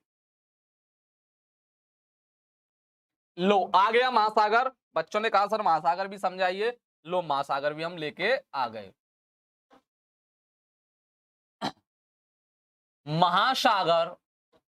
लो आ गया महासागर। बच्चों ने कहा सर महासागर भी समझाइए। लो महासागर भी हम लेके आ गए। महासागर,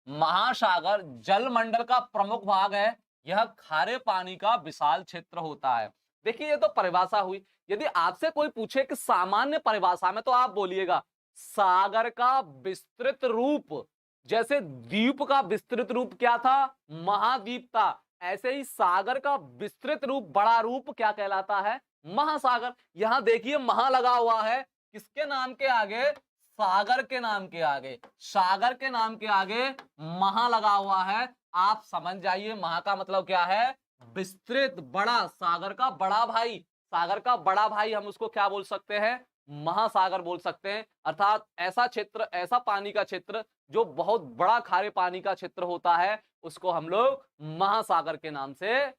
महासागर जलमंडल का प्रमुख भाग है। यह खारे पानी का विशाल क्षेत्र होता है। देखिए ये तो परिभाषा हुई। यदि आपसे कोई पूछे कि सामान्य परिभाषा में, तो आप बोलिएगा सागर का विस्तृत रूप। जैसे द्वीप का विस्तृत रूप क्या था? महाद्वीप था। ऐसे ही सागर का विस्तृत रूप, बड़ा रूप क्या कहलाता है? महासागर। यहां देखिए महा लगा हुआ है, किसके नाम के आगे? सागर के नाम के आगे। सागर के नाम के आगे महा लगा हुआ है। आप समझ जाइए महा का मतलब क्या है? विस्तृत, बड़ा, सागर का बड़ा भाई। सागर का बड़ा भाई हम उसको क्या बोल सकते हैं? महासागर बोल सकते हैं। अर्थात ऐसा क्षेत्र, ऐसा पानी का क्षेत्र जो बहुत बड़ा खारे पानी का क्षेत्र होता है, उसको हम लोग महासागर के नाम से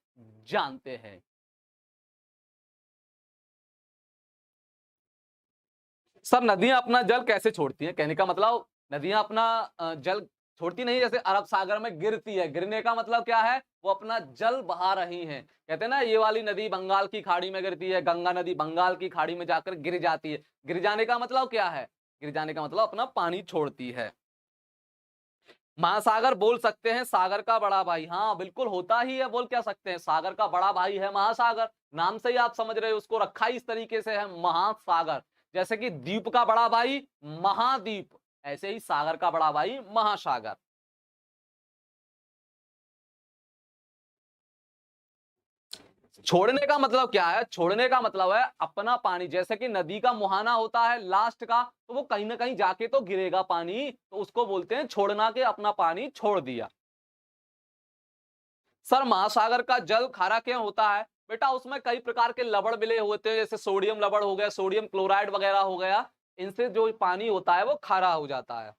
जानते हैं। सर नदियां अपना जल कैसे छोड़ती हैं? कहने का मतलब नदियां अपना जल छोड़ती नहीं, जैसे अरब सागर में गिरती है। गिरने का मतलब क्या है? वो अपना जल बहा रही हैं। कहते हैं ना ये वाली नदी बंगाल की खाड़ी में गिरती है, गंगा नदी बंगाल की खाड़ी में जाकर गिर जाती है। गिर जाने का मतलब क्या है? गिर जाने का मतलब अपना पानी छोड़ती है। महासागर बोल सकते हैं सागर का बड़ा भाई। हाँ बिल्कुल होता ही है, बोल क्या सकते हैं, सागर का बड़ा भाई है महासागर। नाम से ही आप समझ रहे हो, उसको रखा ही इस तरीके से है, महासागर। जैसे कि द्वीप का बड़ा भाई महाद्वीप, ऐसे ही सागर का बड़ा भाई महासागर। छोड़ने का मतलब क्या है? छोड़ने का मतलब है अपना पानी। जैसे कि नदी का मुहाना होता है लास्ट का, तो वो कहीं ना कहीं जाके तो गिरेगा पानी, तो उसको बोलते हैं छोड़ना, के अपना पानी छोड़ दिया। सर महासागर का जल खारा क्यों होता है? बेटा उसमें कई प्रकार के लवण मिले होते हैं, जैसे सोडियम लवण हो गया, सोडियम क्लोराइड वगैरह हो गया। इनसे जो पानी होता है वो खारा हो जाता है।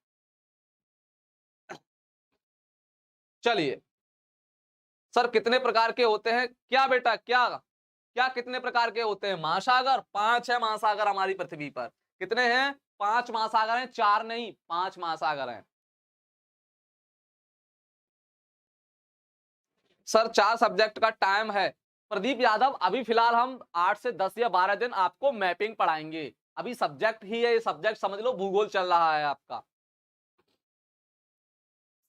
चलिए सर कितने प्रकार के होते हैं? क्या बेटा क्या? क्या कितने प्रकार के होते हैं? महासागर 5 है, महासागर हमारी पृथ्वी पर। कितने हैं? 5 महासागर हैं, 4 नहीं, 5 महासागर हैं। सर 4 सब्जेक्ट का टाइम है। प्रदीप यादव, अभी फिलहाल हम 8 से 10 या 12 दिन आपको मैपिंग पढ़ाएंगे। अभी सब्जेक्ट ही है, ये सब्जेक्ट समझ लो भूगोल चल रहा है आपका।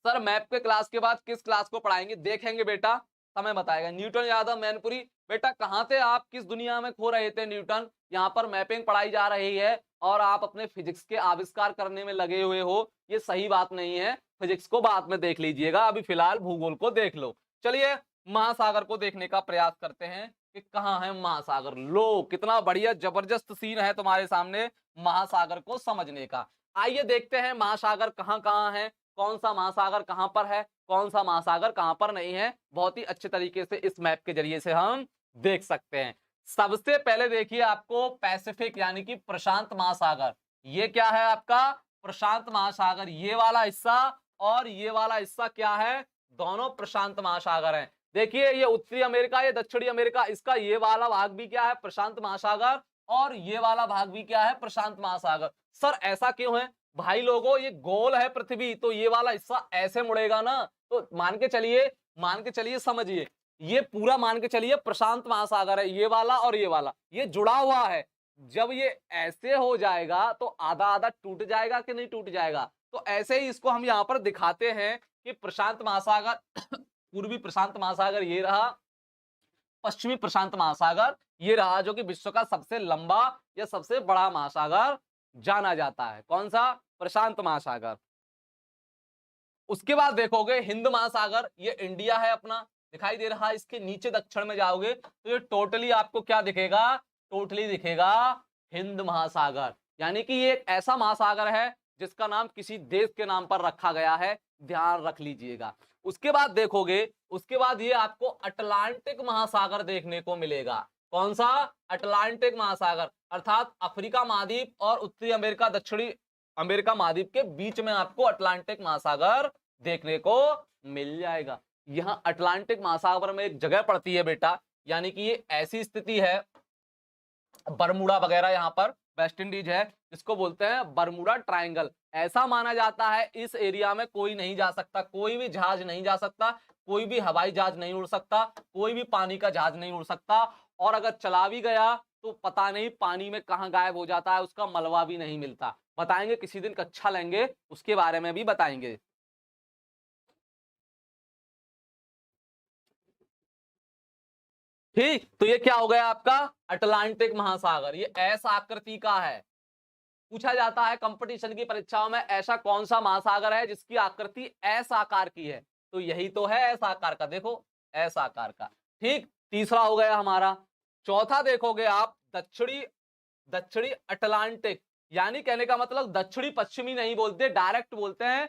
सर मैप के क्लास के बाद किस क्लास को पढ़ाएंगे? देखेंगे बेटा, समय बताएगा। न्यूटन यादव मैनपुरी, बेटा कहाँ थे आप, किस दुनिया में खो रहे थे न्यूटन? यहाँ पर मैपिंग पढ़ाई जा रही है और आप अपने फिजिक्स के आविष्कार करने में लगे हुए हो, ये सही बात नहीं है। फिजिक्स को बाद में देख लीजिएगा, अभी फिलहाल भूगोल को देख लो। चलिए महासागर को देखने का प्रयास करते हैं कि कहाँ है महासागर। लो कितना बढ़िया जबरदस्त सीन है तुम्हारे सामने महासागर को समझने का। आइए देखते हैं महासागर कहाँ कहाँ है, कौन सा महासागर कहां पर है, कौन सा महासागर कहां पर नहीं है। बहुत ही अच्छे तरीके से इस मैप के जरिए से हम देख सकते हैं। सबसे पहले देखिए आपको पैसिफिक यानी कि प्रशांत महासागर, ये क्या है आपका प्रशांत महासागर, ये वाला हिस्सा और ये वाला हिस्सा क्या है, दोनों प्रशांत महासागर हैं। देखिए ये उत्तरी अमेरिका, ये दक्षिणी अमेरिका, इसका ये वाला भाग भी क्या है प्रशांत महासागर और ये वाला भाग भी क्या है प्रशांत महासागर। सर ऐसा क्यों है भाई लोगों, ये गोल है पृथ्वी तो ये वाला हिस्सा ऐसे मुड़ेगा ना, तो मान के चलिए समझिए, ये पूरा मान के चलिए प्रशांत महासागर है, ये वाला और ये वाला ये जुड़ा हुआ है। जब ये ऐसे हो जाएगा तो आधा आधा टूट जाएगा कि नहीं टूट जाएगा। तो ऐसे ही इसको हम यहाँ पर दिखाते हैं कि प्रशांत महासागर पूर्वी प्रशांत महासागर ये रहा, पश्चिमी प्रशांत महासागर ये रहा, जो कि विश्व का सबसे लंबा या सबसे बड़ा महासागर जाना जाता है। कौन सा? प्रशांत महासागर। उसके बाद देखोगे हिंद महासागर, ये इंडिया है अपना, दिखाई दे रहा है। इसके नीचे दक्षिण में जाओगे तो ये टोटली आपको क्या दिखेगा, टोटली दिखेगा हिंद महासागर। यानी कि ये एक ऐसा महासागर है जिसका नाम किसी देश के नाम पर रखा गया है, ध्यान रख लीजिएगा। उसके बाद देखोगे, उसके बाद ये आपको अटलांटिक महासागर देखने को मिलेगा। कौन सा? अटलांटिक महासागर, अर्थात अफ्रीका महाद्वीप और उत्तरी अमेरिका दक्षिणी अमेरिका महाद्वीप के बीच में आपको अटलांटिक महासागर देखने को मिल जाएगा। यहाँ अटलांटिक महासागर में एक जगह पड़ती है बेटा, यानी कि ये ऐसी स्थिति है, बरमूडा वगैरह यहाँ पर वेस्ट इंडीज है, जिसको बोलते हैं बरमूडा ट्रायंगल। ऐसा माना जाता है इस एरिया में कोई नहीं जा सकता, कोई भी जहाज नहीं जा सकता, कोई भी हवाई जहाज नहीं उड़ सकता, कोई भी पानी का जहाज नहीं उड़ सकता, और अगर चला भी गया तो पता नहीं पानी में कहां गायब हो जाता है, उसका मलबा भी नहीं मिलता। बताएंगे किसी दिन कक्षा लेंगे, उसके बारे में भी बताएंगे। ठीक, तो ये क्या हो गया आपका अटलांटिक महासागर, ये एस आकृति का है। पूछा जाता है कंपटीशन की परीक्षाओं में, ऐसा कौन सा महासागर है जिसकी आकृति एस आकार की है, तो यही तो है एस आकार का, देखो एस आकार का। ठीक, तीसरा हो गया हमारा। चौथा देखोगे आप दक्षिणी दक्षिणी अटलांटिक, यानी कहने का मतलब दक्षिणी पश्चिमी नहीं बोलते, डायरेक्ट बोलते हैं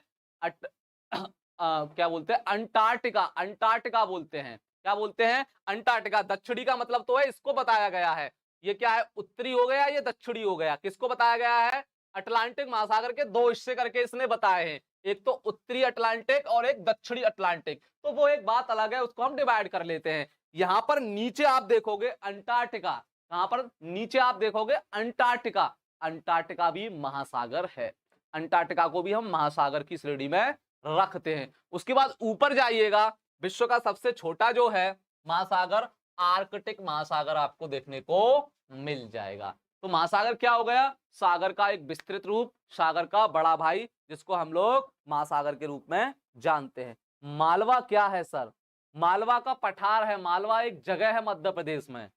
क्या बोलते हैं अंटार्कटिका, अंटार्कटिका बोलते हैं। क्या बोलते हैं? अंटार्कटिका। दक्षिणी का मतलब तो है, इसको बताया गया है, ये क्या है उत्तरी हो गया, ये दक्षिणी हो गया। किसको बताया गया है? अटलांटिक महासागर के दो हिस्से करके इसने बताए हैं, एक तो उत्तरी अटलांटिक और एक दक्षिणी अटलांटिक। तो वो एक बात अलग है, उसको हम डिवाइड कर लेते हैं। यहां पर नीचे आप देखोगे अंटार्कटिका, यहां पर नीचे आप देखोगे अंटार्कटिका, अंटार्कटिका भी महासागर है, अंटार्कटिका को भी हम महासागर की श्रेणी में रखते हैं। उसके बाद ऊपर जाइएगा, विश्व का सबसे छोटा जो है महासागर आर्कटिक महासागर आपको देखने को मिल जाएगा। तो महासागर क्या हो गया? सागर का एक विस्तृत रूप, सागर का बड़ा भाई, जिसको हम लोग महासागर के रूप में जानते हैं। मालवा क्या है सर? मालवा का पठार है, मालवा एक जगह है मध्य प्रदेश में।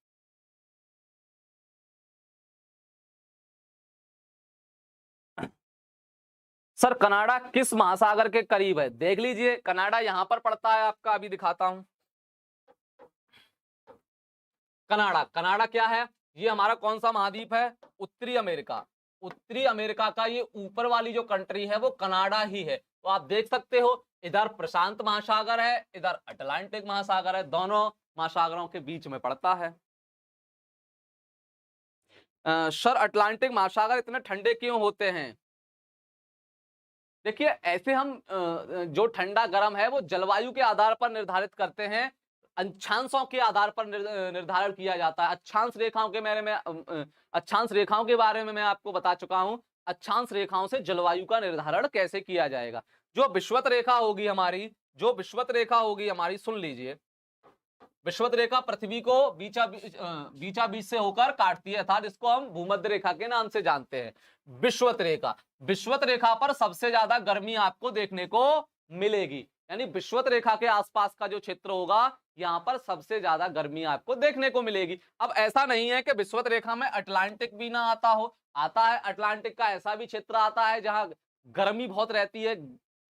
सर कनाडा किस महासागर के करीब है? देख लीजिए, कनाडा यहां पर पड़ता है आपका, अभी दिखाता हूं। कनाडा, कनाडा क्या है? ये हमारा कौन सा महाद्वीप है? उत्तरी अमेरिका। उत्तरी अमेरिका का ये ऊपर वाली जो कंट्री है वो कनाडा ही है। तो आप देख सकते हो, इधर प्रशांत महासागर है, इधर अटलांटिक महासागर है, दोनों महासागरों के बीच में पड़ता है। सर अटलांटिक महासागर इतने ठंडे क्यों होते हैं? देखिए ऐसे हम जो ठंडा गर्म है वो जलवायु के आधार पर निर्धारित करते हैं, अक्षांशों के आधार पर निर्धारण किया जाता है। अक्षांश रेखाओं के बारे में अक्षांश रेखाओं के बारे में मैं आपको बता चुका हूं। अक्षांश रेखाओं से जलवायु का निर्धारण कैसे किया जाएगा। जो विषुवत रेखा होगी हमारी, जो विषुवत रेखा होगी हमारी, सुन लीजिए, विषुवत रेखा पृथ्वी को बीचा बीच से होकर काटती है, अर्थात इसको हम भूमध्य रेखा के नाम से जानते हैं। विषुवत रेखा पर सबसे ज्यादा गर्मी आपको देखने को मिलेगी, यानी विषुवत रेखा के आसपास का जो क्षेत्र होगा यहां पर सबसे ज्यादा गर्मी आपको देखने को मिलेगी। अब ऐसा नहीं है कि विषुवत रेखा में अटलांटिक भी ना आता हो, आता है। अटलांटिक का ऐसा भी क्षेत्र आता है जहां गर्मी बहुत रहती है,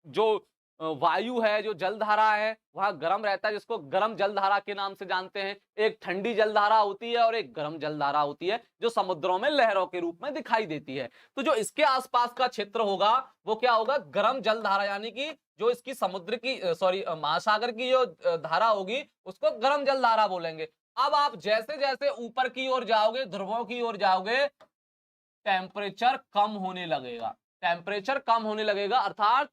जो वायु है, जो जलधारा है वह गर्म रहता है, जिसको गर्म जलधारा के नाम से जानते हैं। एक ठंडी जलधारा होती है और एक गर्म जलधारा होती है, जो समुद्रों में लहरों के रूप में दिखाई देती है। तो जो इसके आसपास का क्षेत्र होगा वो क्या होगा, गर्म जलधारा, यानी कि जो इसकी समुद्र की महासागर की जो धारा होगी उसको गर्म जलधारा बोलेंगे। अब आप जैसे जैसे ऊपर की ओर जाओगे, ध्रुवों की ओर जाओगे, टेम्परेचर कम होने लगेगा, टेम्परेचर कम होने लगेगा, अर्थात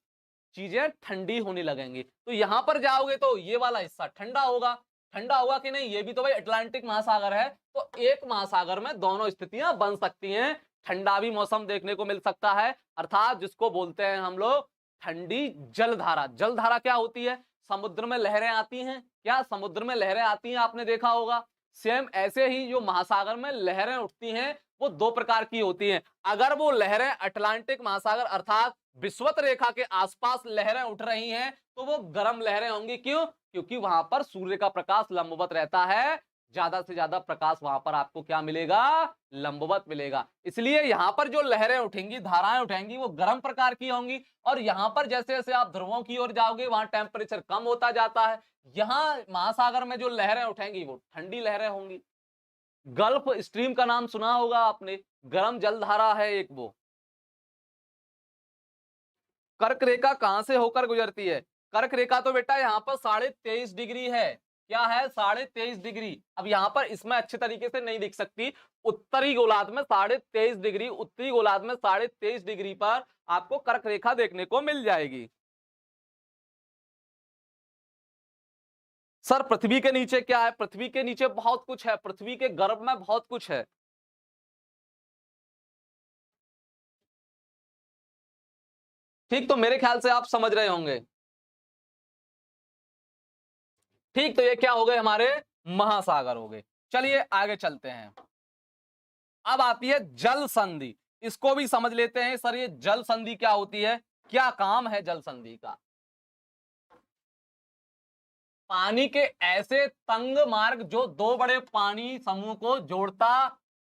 चीजें ठंडी होने लगेंगी। तो यहां पर जाओगे तो ये वाला हिस्सा ठंडा होगा, ठंडा होगा कि नहीं, ये भी तो भाई अटलांटिक महासागर है, तो एक महासागर में दोनों स्थितियां बन सकती हैं। ठंडा भी मौसम देखने को मिल सकता है, अर्थात जिसको बोलते हैं हम लोग ठंडी जलधारा। जलधारा क्या होती है, समुद्र में लहरें आती हैं, क्या समुद्र में लहरें आती हैं, आपने देखा होगा। सेम ऐसे ही जो महासागर में लहरें उठती हैं वो दो प्रकार की होती हैं। अगर वो लहरें अटलांटिक महासागर अर्थात विषुवत रेखा के आसपास लहरें उठ रही हैं तो वो गर्म लहरें होंगी। क्यों, क्योंकि वहां पर सूर्य का प्रकाश लंबवत रहता है, ज्यादा से ज्यादा प्रकाश वहां पर आपको क्या मिलेगा, लंबवत मिलेगा। इसलिए यहां पर जो लहरें उठेंगी, धाराएं उठेंगी, वो गर्म प्रकार की होंगी। और यहां पर जैसे जैसे आप ध्रुवों की ओर जाओगे वहां टेम्परेचर कम होता जाता है। यहां महासागर में जो लहरें उठेंगी वो ठंडी लहरें होंगी। गल्फ स्ट्रीम का नाम सुना होगा आपने, गर्म जलधारा है एक वो। कर्क रेखा कहां से होकर गुजरती है, कर्क रेखा तो बेटा यहां पर 23.5 डिग्री है। क्या है, 23.5 डिग्री। अब यहां पर इसमें अच्छे तरीके से नहीं दिख सकती, उत्तरी गोलार्ध में 23.5 डिग्री, उत्तरी गोलार्ध में 23.5 डिग्री पर आपको कर्क रेखा देखने को मिल जाएगी। सर पृथ्वी के नीचे क्या है, पृथ्वी के नीचे बहुत कुछ है, पृथ्वी के गर्भ में बहुत कुछ है। ठीक, तो मेरे ख्याल से आप समझ रहे होंगे। ठीक, तो ये क्या हो गए, हमारे महासागर हो गए। चलिए आगे चलते हैं। अब आती है जल संधि, इसको भी समझ लेते हैं। सर ये जल संधि क्या होती है, क्या काम है जल संधि का। पानी के ऐसे तंग मार्ग जो दो बड़े पानी समूह को जोड़ता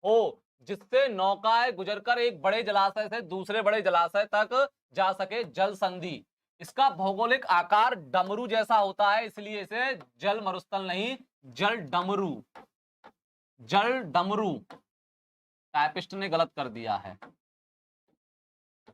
हो, जिससे नौकाएं गुजरकर एक बड़े जलाशय से दूसरे बड़े जलाशय तक जा सके, जल संधि। इसका भौगोलिक आकार डमरू जैसा होता है, इसलिए इसे जल मरुस्थल नहीं, जल डमरू, जल डमरू, टाइपिस्ट ने गलत कर दिया है,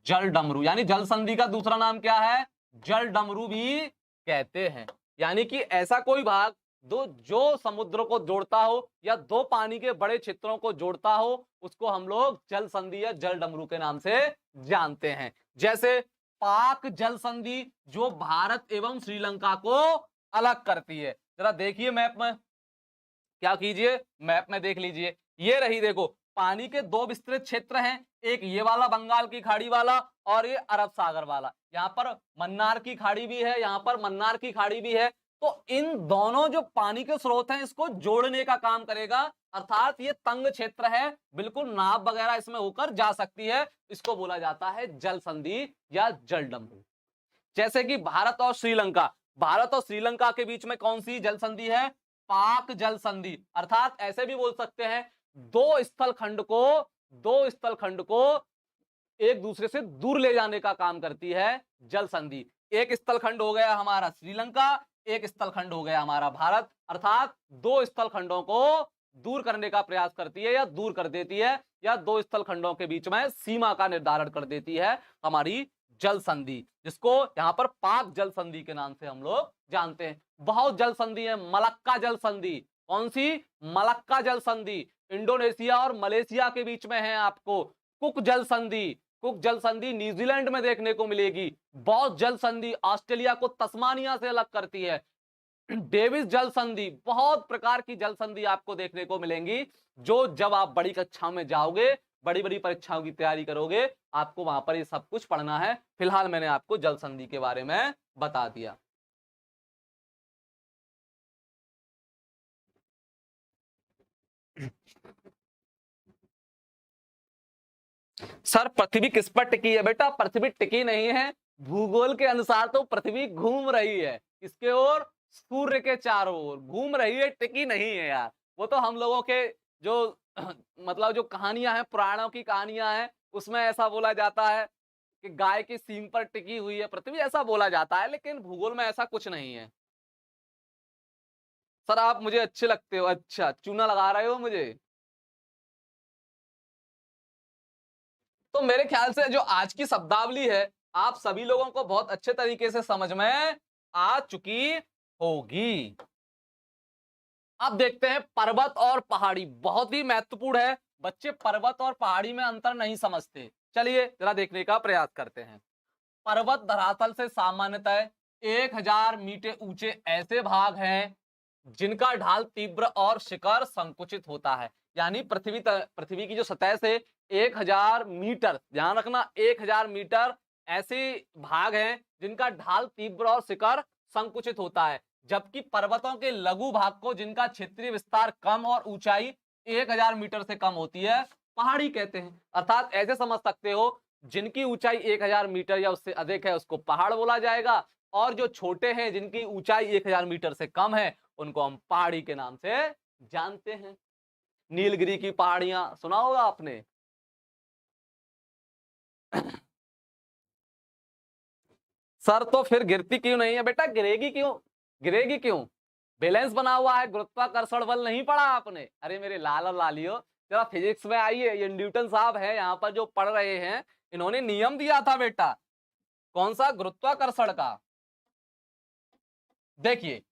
जल डमरू, यानी जल संधि का दूसरा नाम क्या है, जल डमरू भी कहते हैं। यानी कि ऐसा कोई भाग दो जो समुद्र को जोड़ता हो या दो पानी के बड़े क्षेत्रों को जोड़ता हो, उसको हम लोग जल संधि या जल डमरू के नाम से जानते हैं। जैसे पाक जल संधि जो भारत एवं श्रीलंका को अलग करती है। जरा देखिए मैप में, क्या कीजिए, मैप में देख लीजिए, ये रही देखो, पानी के दो विस्तृत क्षेत्र हैं, एक ये वाला बंगाल की खाड़ी वाला और ये अरब सागर वाला। यहाँ पर मन्नार की खाड़ी भी है, यहाँ पर मन्नार की खाड़ी भी है। तो इन दोनों जो पानी के स्रोत हैं इसको जोड़ने का काम करेगा, अर्थात ये तंग क्षेत्र है, बिल्कुल नाव वगैरह इसमें होकर जा सकती है। इसको बोला जाता है जल संधि या जल डमरू। जैसे कि भारत और श्रीलंका, भारत और श्रीलंका के बीच में कौन सी जल संधि है, पाक जल संधि। अर्थात ऐसे भी बोल सकते हैं दो स्थल खंड को एक दूसरे से दूर ले जाने का काम करती है जल संधि। एक स्थल खंड हो गया हमारा श्रीलंका, एक स्थल खंड हो गया हमारा भारत, अर्थात दो स्थल खंडों को दूर करने का प्रयास करती है या दूर कर देती है, या दो स्थल खंडों के बीच में सीमा का निर्धारण कर देती है हमारी जल संधि, जिसको यहां पर पाक जल संधि के नाम से हम लोग जानते हैं। बहुत जल संधि है, मलक्का जल संधि, कौन सी, मलक्का जल संधि, इंडोनेशिया और मलेशिया के बीच में है। आपको कुक जल संधि, कुक जल संधि न्यूजीलैंड में देखने को मिलेगी। बहुत जल संधि ऑस्ट्रेलिया को तस्मानिया से अलग करती है। डेविस जल संधि, बहुत प्रकार की जल संधि आपको देखने को मिलेंगी, जो जब आप बड़ी कक्षाओं में जाओगे, बड़ी बड़ी परीक्षाओं की तैयारी करोगे, आपको वहां पर ये सब कुछ पढ़ना है। फिलहाल मैंने आपको जल संधि के बारे में बता दिया। सर पृथ्वी किस पर टिकी है बेटा? पृथ्वी टिकी नहीं है, भूगोल के अनुसार तो पृथ्वी घूम रही है किसके ओर? सूर्य के चारों ओर घूम रही है, टिकी नहीं है यार। वो तो हम लोगों के जो मतलब जो कहानियां हैं, पुराणों की कहानियां हैं, उसमें ऐसा बोला जाता है कि गाय की सींग पर टिकी हुई है पृथ्वी, ऐसा बोला जाता है, लेकिन भूगोल में ऐसा कुछ नहीं है। सर आप मुझे अच्छे लगते हो। अच्छा, चूना लगा रहे हो मुझे। तो मेरे ख्याल से जो आज की शब्दावली है, आप सभी लोगों को बहुत अच्छे तरीके से समझ में आ चुकी होगी। अब देखते हैं पर्वत और पहाड़ी, बहुत ही महत्वपूर्ण है। बच्चे पर्वत और पहाड़ी में अंतर नहीं समझते। चलिए जरा देखने का प्रयास करते हैं। पर्वत धरातल से सामान्यतः 1000 मीटर ऊंचे ऐसे भाग हैं जिनका ढाल तीव्र और शिखर संकुचित होता है। यानी पृथ्वी की जो सतह से 1000 मीटर, ध्यान रखना 1000 मीटर ऐसे भाग हैं जिनका ढाल तीव्र और शिखर संकुचित होता है, जबकि पर्वतों के लघु भाग को, जिनका क्षेत्रीय विस्तार कम और ऊंचाई 1000 मीटर से कम होती है, पहाड़ी कहते हैं। अर्थात ऐसे समझ सकते हो, जिनकी ऊंचाई 1000 मीटर या उससे अधिक है उसको पहाड़ बोला जाएगा, और जो छोटे हैं जिनकी ऊंचाई 1000 मीटर से कम है उनको हम पहाड़ी के नाम से जानते हैं। नीलगिरी की पहाड़ियां सुना होगा आपने। सर तो फिर गिरती क्यों नहीं है बेटा? गिरेगी क्यों? गिरेगी क्यों? बैलेंस बना हुआ है, गुरुत्वाकर्षण बल नहीं पढ़ा आपने? अरे मेरे लाल और लालियो, जरा फिजिक्स में आइए। ये न्यूटन साहब है यहाँ पर जो पढ़ रहे हैं, इन्होंने नियम दिया था बेटा। कौन सा? गुरुत्वाकर्षण का। देखिए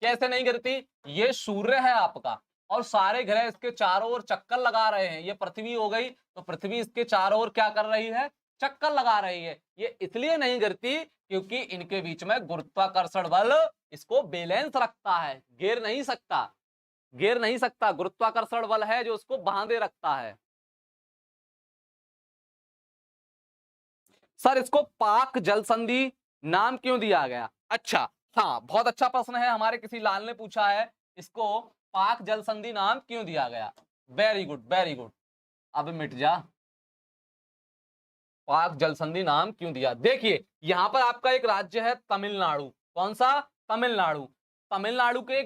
कैसे नहीं गिरती। ये सूर्य है आपका, और सारे ग्रह इसके चारों ओर चक्कर लगा रहे हैं। ये पृथ्वी हो गई, तो पृथ्वी इसके चारों ओर क्या कर रही है? चक्कर लगा रही है। ये इसलिए नहीं गिरती क्योंकि इनके बीच में गुरुत्वाकर्षण बल इसको बैलेंस रखता है, गिर नहीं सकता। गिर नहीं सकता, गुरुत्वाकर्षण बल है जो उसको बांधे रखता है। सर इसको पाक जल संधि नाम क्यों दिया गया? अच्छा, हाँ बहुत अच्छा प्रश्न है, हमारे किसी लाल ने पूछा है, इसको पाक जल संधि नाम क्यों दिया गया। Very good very good. अब मिट जा। पाक जल संधि नाम क्यों दिया? देखिए यहां पर आपका एक राज्य है तमिलनाडु। कौन सा? तमिलनाडु। तमिलनाडु के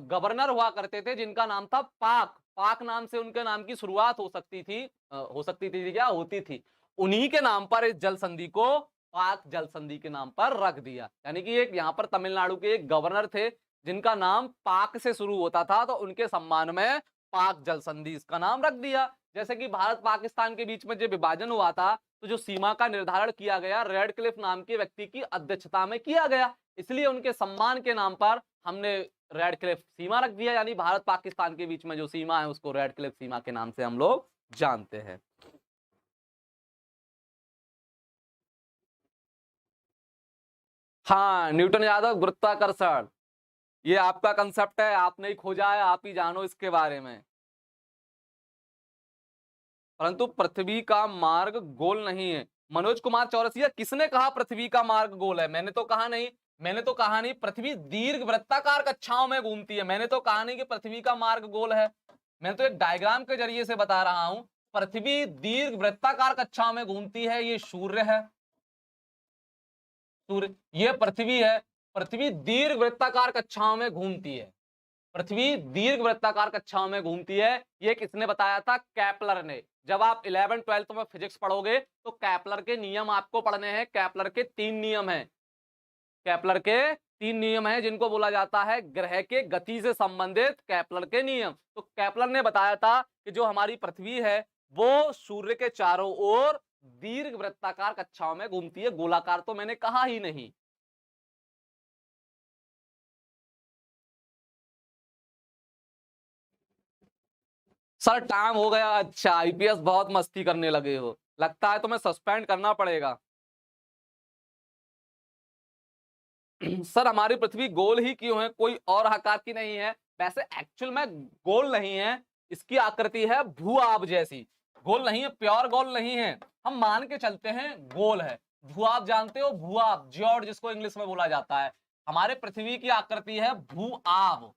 गवर्नर हुआ करते थे जिनका नाम था पाक। पाक नाम से उनके नाम की शुरुआत हो सकती थी, हो सकती थी क्या, होती थी। उन्हीं के नाम पर इस जल संधि को पाक जल संधि के नाम पर रख दिया। यानी कि एक यहाँ पर तमिलनाडु के एक गवर्नर थे जिनका नाम पाक से शुरू होता था, तो उनके सम्मान में पाक जल संधि इसका नाम रख दिया। जैसे कि भारत पाकिस्तान के बीच में जब विभाजन हुआ था, तो जो सीमा का निर्धारण किया गया रेड क्लिफ नाम के व्यक्ति की अध्यक्षता में किया गया, इसलिए उनके सम्मान के नाम पर हमने रेड क्लिफ सीमा रख दिया। यानी भारत पाकिस्तान के बीच में जो सीमा है उसको रेड क्लिफ सीमा के नाम से हम लोग जानते हैं। हाँ, न्यूटन यादव, गुरुत्वाकर्षण ये आपका कंसेप्ट है, आपने ही खोजा है, आप ही जानो इसके बारे में। परंतु पृथ्वी का मार्ग गोल नहीं है। मनोज कुमार चौरसिया, किसने कहा पृथ्वी का मार्ग गोल है? मैंने तो कहा नहीं। मैंने तो कहा नहीं पृथ्वी दीर्घ वृत्ताकार कक्षाओं में घूमती है। मैंने तो कहा नहीं कि पृथ्वी का मार्ग गोल है। मैं तो एक डायग्राम के जरिए से बता रहा हूं। पृथ्वी दीर्घ वृत्ताकार कक्षाओं में घूमती है। ये सूर्य है, सूर्य, ये पृथ्वी है। पृथ्वी दीर्घ वृत्ताकार कक्षाओं में घूमती है। पृथ्वी दीर्घ वृत्ताकार कक्षाओं में घूमती है। ये किसने बताया था? कैपलर ने। जब आप 11 12th में फिजिक्स पढ़ोगे तो कैपलर के नियम आपको पढ़ने हैं। कैपलर के 3 नियम हैं। कैपलर के 3 नियम हैं जिनको बोला जाता है ग्रह के गति से संबंधित कैपलर के नियम। तो कैपलर ने बताया था कि जो हमारी पृथ्वी है वो सूर्य के चारों ओर दीर्घ वृत्ताकार कक्षाओं में घूमती है। गोलाकार तो मैंने कहा ही नहीं। सर टाइम हो गया। अच्छा, आईपीएस बहुत मस्ती करने लगे हो, लगता है तुम्हें सस्पेंड करना पड़ेगा। सर हमारी पृथ्वी गोल ही क्यों है, कोई और आकार की नहीं है? वैसे एक्चुअल में गोल नहीं है, इसकी आकृति है भू-आब जैसी। गोल नहीं है, प्योर गोल नहीं है, हम मान के चलते हैं गोल है। भू-आब जानते हो? भू-आब, जियोड जिसको इंग्लिश में बोला जाता है। हमारे पृथ्वी की आकृति है भू-आब।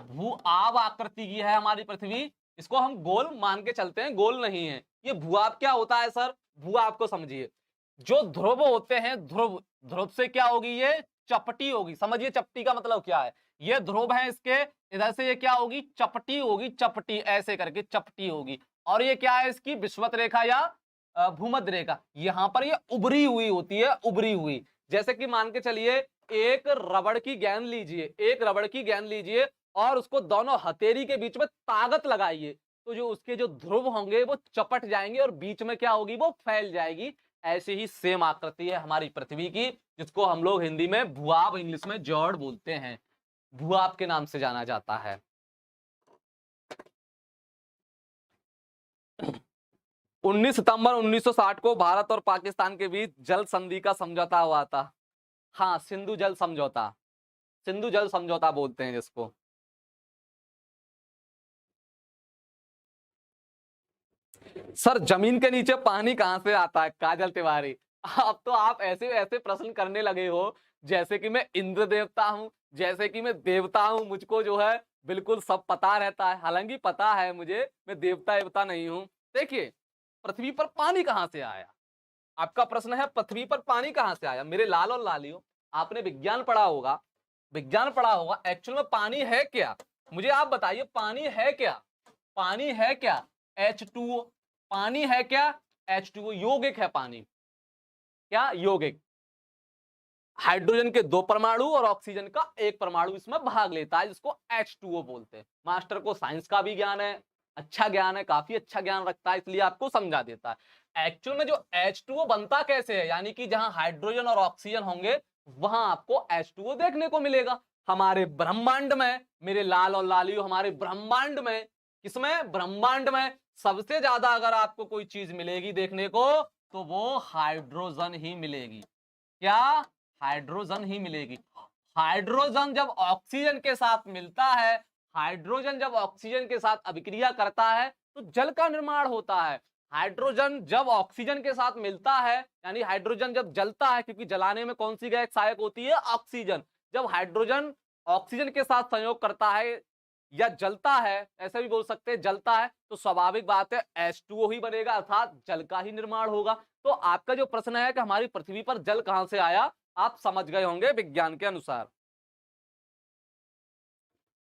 भू आब आकृति की है हमारी पृथ्वी, इसको हम गोल मान के चलते हैं, गोल नहीं है ये। भूआब क्या होता है सर? भूआब को समझिए, जो ध्रुव होते हैं, ध्रुव, ध्रुव से क्या होगी? ये चपटी होगी। समझिए चपटी का मतलब क्या है। ये ध्रुव है इसके, इधर से ये क्या होगी? चपटी होगी, चपटी ऐसे करके चपटी होगी। और ये क्या है इसकी? विषुवत रेखा या भूमध्य रेखा। यहां पर ये उभरी हुई होती है, उभरी हुई। जैसे कि मान के चलिए एक रबड़ की गेंद लीजिए, एक रबड़ की गेंद लीजिए और उसको दोनों हथेली के बीच में ताकत लगाइए, तो जो उसके जो ध्रुव होंगे वो चपट जाएंगे और बीच में क्या होगी? वो फैल जाएगी। ऐसी ही सेम आकृति है हमारी पृथ्वी की, जिसको हम लोग हिंदी में भूआब, इंग्लिश में जॉर्ड बोलते हैं। भूआब के नाम से जाना जाता है। 19 सितंबर 1960 को भारत और पाकिस्तान के बीच जल संधि का समझौता हुआ था। हाँ, सिंधु जल समझौता, सिंधु जल समझौता बोलते हैं जिसको। सर जमीन के नीचे पानी कहां से आता है? काजल तिवारी, अब तो आप ऐसे ऐसे प्रश्न करने लगे हो जैसे कि मैं इंद्र देवता हूं, जैसे कि मैं देवता हूं, मुझको जो है बिल्कुल सब पता रहता है। हालांकि पता है मुझे, मैं देवता देवता नहीं हूं। देखिए, पृथ्वी पर पानी कहां से आया? आपका प्रश्न है पृथ्वी पर पानी कहां से आया। मेरे लाल और लालियों, आपने विज्ञान पढ़ा होगा, विज्ञान पढ़ा होगा। एक्चुअल में पानी है क्या? मुझे आप बताइए, पानी है क्या? पानी है क्या? H2O। पानी है क्या? H2O यौगिक है पानी। क्या? यौगिक। हाइड्रोजन के 2 परमाणु और ऑक्सीजन का 1 परमाणु इसमें भाग लेता है, जिसको H2O बोलते हैं। मास्टर को साइंस का भी ज्ञान है, अच्छा ज्ञान है, काफी अच्छा ज्ञान रखता है, इसलिए आपको समझा देता है। एक्चुअल में जो H2O बनता कैसे है, यानी कि जहां हाइड्रोजन और ऑक्सीजन होंगे वहां आपको H2O देखने को मिलेगा। हमारे ब्रह्मांड में, मेरे लाल और लालियों, हमारे ब्रह्मांड में, किसमें? ब्रह्मांड में सबसे ज्यादा अगर आपको कोई चीज मिलेगी देखने को, तो वो हाइड्रोजन ही मिलेगी। क्या? हाइड्रोजन ही मिलेगी। हाइड्रोजन जब ऑक्सीजन के साथ मिलता है, हाइड्रोजन जब ऑक्सीजन के साथ अभिक्रिया करता है तो जल का निर्माण होता है। हाइड्रोजन जब ऑक्सीजन के साथ मिलता है, यानी हाइड्रोजन जब जलता है, क्योंकि जलाने में कौन सी गैस सहायक होती है? ऑक्सीजन। जब हाइड्रोजन ऑक्सीजन के साथ संयोग करता है या जलता है, ऐसा भी बोल सकते हैं, जलता है, तो स्वाभाविक बात है H2O ही बनेगा, अर्थात जल का ही निर्माण होगा। तो आपका जो प्रश्न है कि हमारी पृथ्वी पर जल कहां से आया, आप समझ गए होंगे विज्ञान के अनुसार।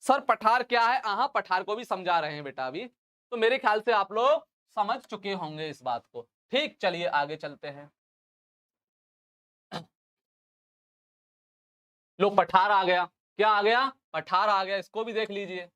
सर पठार क्या है? हाँ, पठार को भी समझा रहे हैं बेटा अभी, तो मेरे ख्याल से आप लोग समझ चुके होंगे इस बात को। ठीक, चलिए आगे चलते हैं। लो, पठार आ गया। क्या आ गया? पठार आ गया, इसको भी देख लीजिए।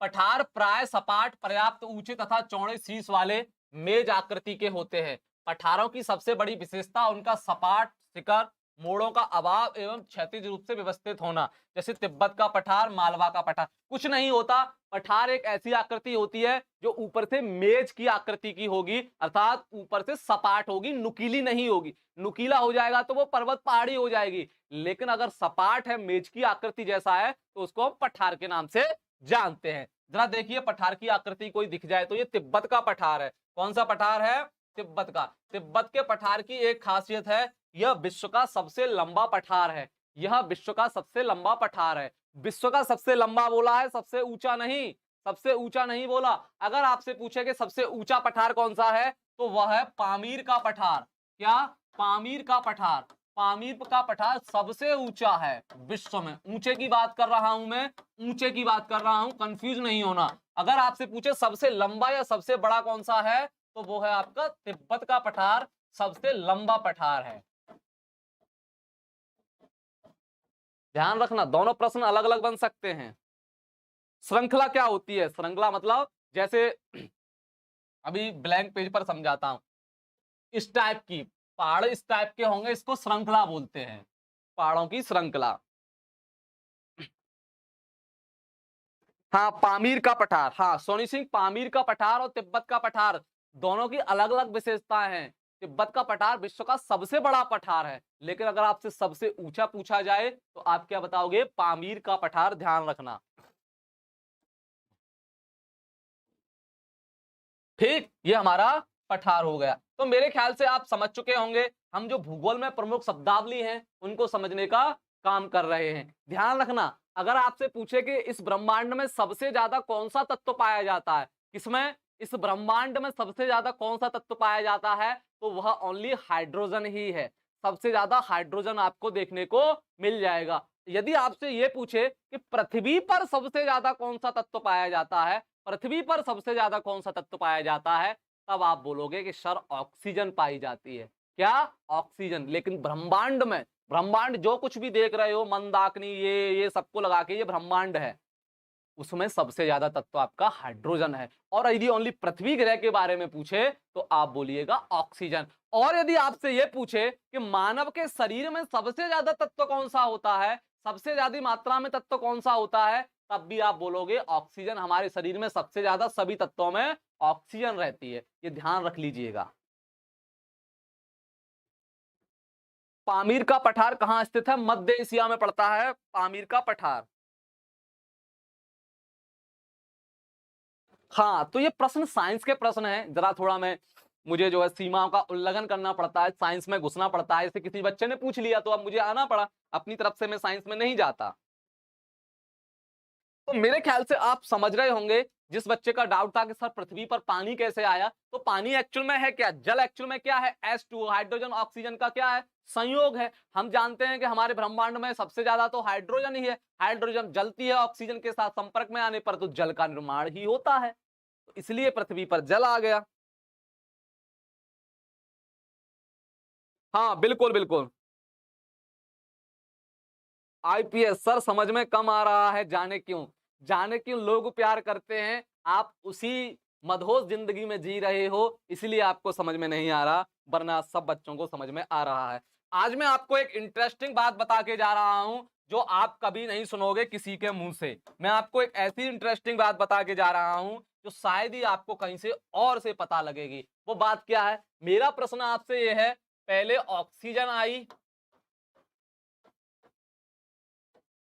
पठार प्राय सपाट, पर्याप्त ऊंचे तथा चौड़े शीर्ष वाले मेज आकृति के होते हैं। पठारों की सबसे बड़ी विशेषता उनका सपाट शिखर, मोड़ों का अभाव एवं क्षैतिज रूप से व्यवस्थित होना। जैसे तिब्बत का पठार, मालवा का पठार। कुछ नहीं होता, पठार एक ऐसी आकृति होती है जो ऊपर से मेज की आकृति की होगी, अर्थात ऊपर से सपाट होगी, नुकीली नहीं होगी। नुकीला हो जाएगा तो वो पर्वत पहाड़ी हो जाएगी, लेकिन अगर सपाट है, मेज की आकृति जैसा है, तो उसको हम पठार के नाम से जानते हैं। जरा देखिए, पठार की आकृति कोई दिख जाए तो ये तिब्बत का पठार है। कौन सा पठार है? तिब्बत का। तिब्बत के पठार की एक खासियत है, यह विश्व का सबसे लंबा पठार है। यह विश्व का सबसे लंबा पठार है। विश्व का सबसे लंबा बोला है, सबसे ऊंचा नहीं, सबसे ऊंचा नहीं बोला। अगर आपसे पूछे कि सबसे ऊंचा पठार कौन सा है, तो वह है पामीर का पठार। क्या? पामीर का पठार। पामीर का पठार सबसे ऊंचा है विश्व में। ऊंचे की बात कर रहा हूं मैं, ऊंचे की बात कर रहा हूं, कंफ्यूज नहीं होना। अगर आपसे पूछे सबसे लंबा या सबसे बड़ा कौन सा है, तो वो है आपका तिब्बत का पठार, सबसे लंबा पठार है। ध्यान रखना, दोनों प्रश्न अलग अलग बन सकते हैं। श्रृंखला क्या होती है? श्रृंखला मतलब जैसे अभी ब्लैंक पेज पर समझाता हूं, इस टाइप की पहाड़ इस टाइप के होंगे, इसको श्रृंखला बोलते हैं, पहाड़ों की श्रृंखला। हाँ, पामीर का पठार। हाँ सोनी सिंह, पामीर का पठार और तिब्बत का पठार दोनों की अलग अलग विशेषताएं हैं। तिब्बत का पठार विश्व का सबसे बड़ा पठार है, लेकिन अगर आपसे सबसे ऊंचा पूछा जाए तो आप क्या बताओगे? पामीर का पठार। ध्यान रखना। ठीक, ये हमारा पठार हो गया। तो मेरे ख्याल से आप समझ चुके होंगे, हम जो भूगोल में प्रमुख शब्दावली हैं उनको समझने का काम कर रहे हैं। ध्यान रखना, अगर आपसे पूछे कि इस ब्रह्मांड में सबसे ज्यादा कौन सा तत्व पाया जाता है, किसमें, इस ब्रह्मांड में सबसे ज्यादा कौन सा तत्व पाया जाता है, तो वह ओनली हाइड्रोजन ही है। सबसे ज्यादा हाइड्रोजन आपको देखने को मिल जाएगा। यदि आपसे यह पूछे कि पृथ्वी पर सबसे ज्यादा कौन सा तत्व पाया जाता है, पृथ्वी पर सबसे ज्यादा कौन सा तत्व पाया जाता है, तब आप बोलोगे कि सर ऑक्सीजन पाई जाती है। क्या? ऑक्सीजन। लेकिन ब्रह्मांड में, ब्रह्मांड जो कुछ भी देख रहे हो, मंदाकिनी, ये सबको लगा के ये ब्रह्मांड है, उसमें सबसे ज्यादा तत्व आपका हाइड्रोजन है। और यदि ओनली पृथ्वी ग्रह के बारे में पूछे तो आप बोलिएगा ऑक्सीजन। और यदि आपसे यह पूछे कि मानव के शरीर में सबसे ज्यादा तत्व कौन सा होता है, सबसे ज्यादा मात्रा में तत्व कौन सा होता है, तब भी आप बोलोगे ऑक्सीजन। हमारे शरीर में सबसे ज्यादा सभी तत्वों में ऑक्सीजन रहती है, ये ध्यान रख लीजिएगा। पामीर का पठार कहां स्थित है? मध्य एशिया में पड़ता है पामीर का पठार। हाँ, तो ये प्रश्न साइंस के प्रश्न है, जरा थोड़ा मैं, मुझे जो है सीमाओं का उल्लंघन करना पड़ता है, साइंस में घुसना पड़ता है। जैसे किसी बच्चे ने पूछ लिया तो अब मुझे आना पड़ा, अपनी तरफ से मैं साइंस में नहीं जाता। तो मेरे ख्याल से आप समझ रहे होंगे, जिस बच्चे का डाउट था कि सर पृथ्वी पर पानी कैसे आया, तो पानी एक्चुअल में है क्या? जल एक्चुअल में क्या है? H2, हाइड्रोजन ऑक्सीजन का क्या है? संयोग है। हम जानते हैं कि हमारे ब्रह्मांड में सबसे ज्यादा तो हाइड्रोजन ही है। हाइड्रोजन जलती है ऑक्सीजन के साथ संपर्क में आने पर, तो जल का निर्माण ही होता है, तो इसलिए पृथ्वी पर जल आ गया। हाँ बिल्कुल बिल्कुल। आईपीएस सर समझ में कम आ रहा है, जाने क्यों? जाने क्यों लोग प्यार करते हैं, आप उसी मदहोश जिंदगी में जी रहे हो, इसलिए आपको समझ में नहीं आ रहा, वरना सब बच्चों को समझ में आ रहा है। आज मैं आपको एक इंटरेस्टिंग बात बता के जा रहा हूं, जो आप कभी नहीं सुनोगे किसी के मुंह से। मैं आपको एक ऐसी इंटरेस्टिंग बात बता के जा रहा हूं जो शायद ही आपको कहीं से और से पता लगेगी। वो बात क्या है? मेरा प्रश्न आपसे यह है, पहले ऑक्सीजन आई,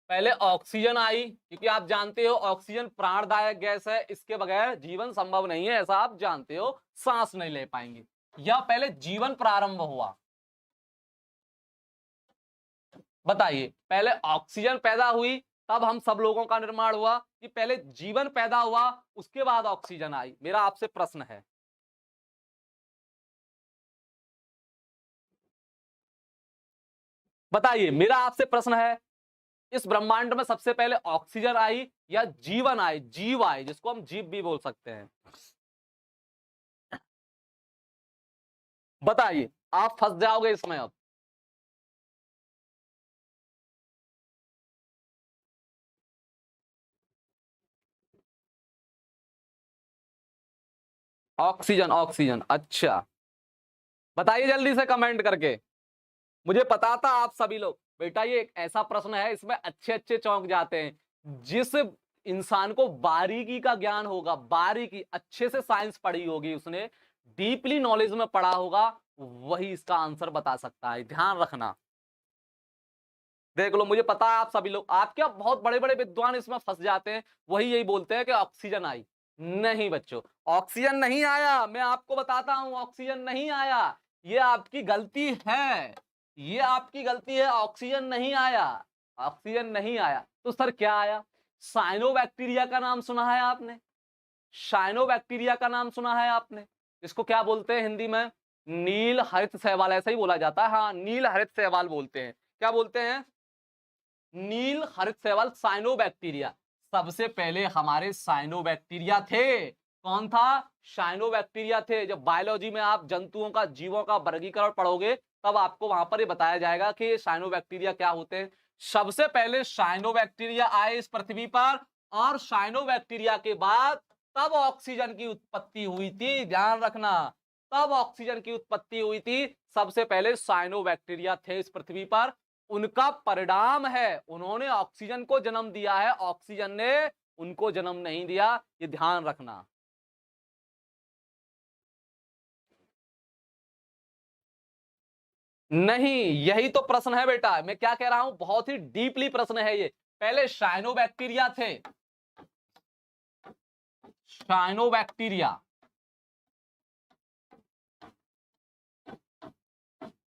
पहले ऑक्सीजन आई, क्योंकि आप जानते हो ऑक्सीजन प्राणदायक गैस है, इसके बगैर जीवन संभव नहीं है, ऐसा आप जानते हो, सांस नहीं ले पाएंगे। या पहले जीवन प्रारंभ हुआ? बताइए, पहले ऑक्सीजन पैदा हुई, तब हम सब लोगों का निर्माण हुआ, कि पहले जीवन पैदा हुआ उसके बाद ऑक्सीजन आई? मेरा आपसे प्रश्न है। बताइए, मेरा आपसे प्रश्न है, इस ब्रह्मांड में सबसे पहले ऑक्सीजन आई या जीवन आई, जीव आए, जिसको हम जीव भी बोल सकते हैं? बताइए, आप फंस जाओगे इसमें अब। ऑक्सीजन, ऑक्सीजन, अच्छा। बताइए जल्दी से कमेंट करके। मुझे पता था आप सभी लोग, बेटा ये एक ऐसा प्रश्न है, इसमें अच्छे अच्छे चौंक जाते हैं। जिस इंसान को बारीकी का ज्ञान होगा, बारीकी, अच्छे से साइंस पढ़ी होगी उसने, डीपली नॉलेज में पढ़ा होगा, वही इसका आंसर बता सकता है, ध्यान रखना। देख लो, मुझे पता है आप सभी लोग, आप क्या बहुत बड़े बड़े विद्वान इसमें फंस जाते हैं, वही यही बोलते हैं कि ऑक्सीजन आई। नहीं बच्चों, ऑक्सीजन नहीं आया, मैं आपको बताता हूं, ऑक्सीजन नहीं आया। ये आपकी गलती है, ये आपकी गलती है, ऑक्सीजन नहीं आया, ऑक्सीजन नहीं आया। तो सर क्या आया? साइनोबैक्टीरिया का नाम सुना है आपने? साइनोबैक्टीरिया का नाम सुना है आपने? इसको क्या बोलते हैं हिंदी में? नील हरित शैवाल, ऐसा ही बोला जाता है, हाँ नील हरित शैवाल बोलते हैं। क्या बोलते हैं? नील हरित शैवाल, साइनोबैक्टीरिया। सबसे पहले हमारे साइनोबैक्टीरिया थे। कौन था? साइनोबैक्टीरिया थे। जब बायोलॉजी में आप जंतुओं का, जीवों का वर्गीकरण पढ़ोगे, तब आपको वहां पर ये बताया जाएगा कि साइनोबैक्टीरिया क्या होते हैं। सबसे पहले साइनोबैक्टीरिया आए इस पृथ्वी पर, और साइनोबैक्टीरिया के बाद तब ऑक्सीजन की उत्पत्ति हुई थी, ध्यान रखना। तब ऑक्सीजन की उत्पत्ति हुई थी, सबसे पहले साइनोबैक्टीरिया थे इस पृथ्वी पर। उनका परिणाम है, उन्होंने ऑक्सीजन को जन्म दिया है, ऑक्सीजन ने उनको जन्म नहीं दिया, ये ध्यान रखना। नहीं, यही तो प्रश्न है बेटा, मैं क्या कह रहा हूं, बहुत ही डीपली प्रश्न है ये। पहले साइनोबैक्टीरिया थे, साइनोबैक्टीरिया,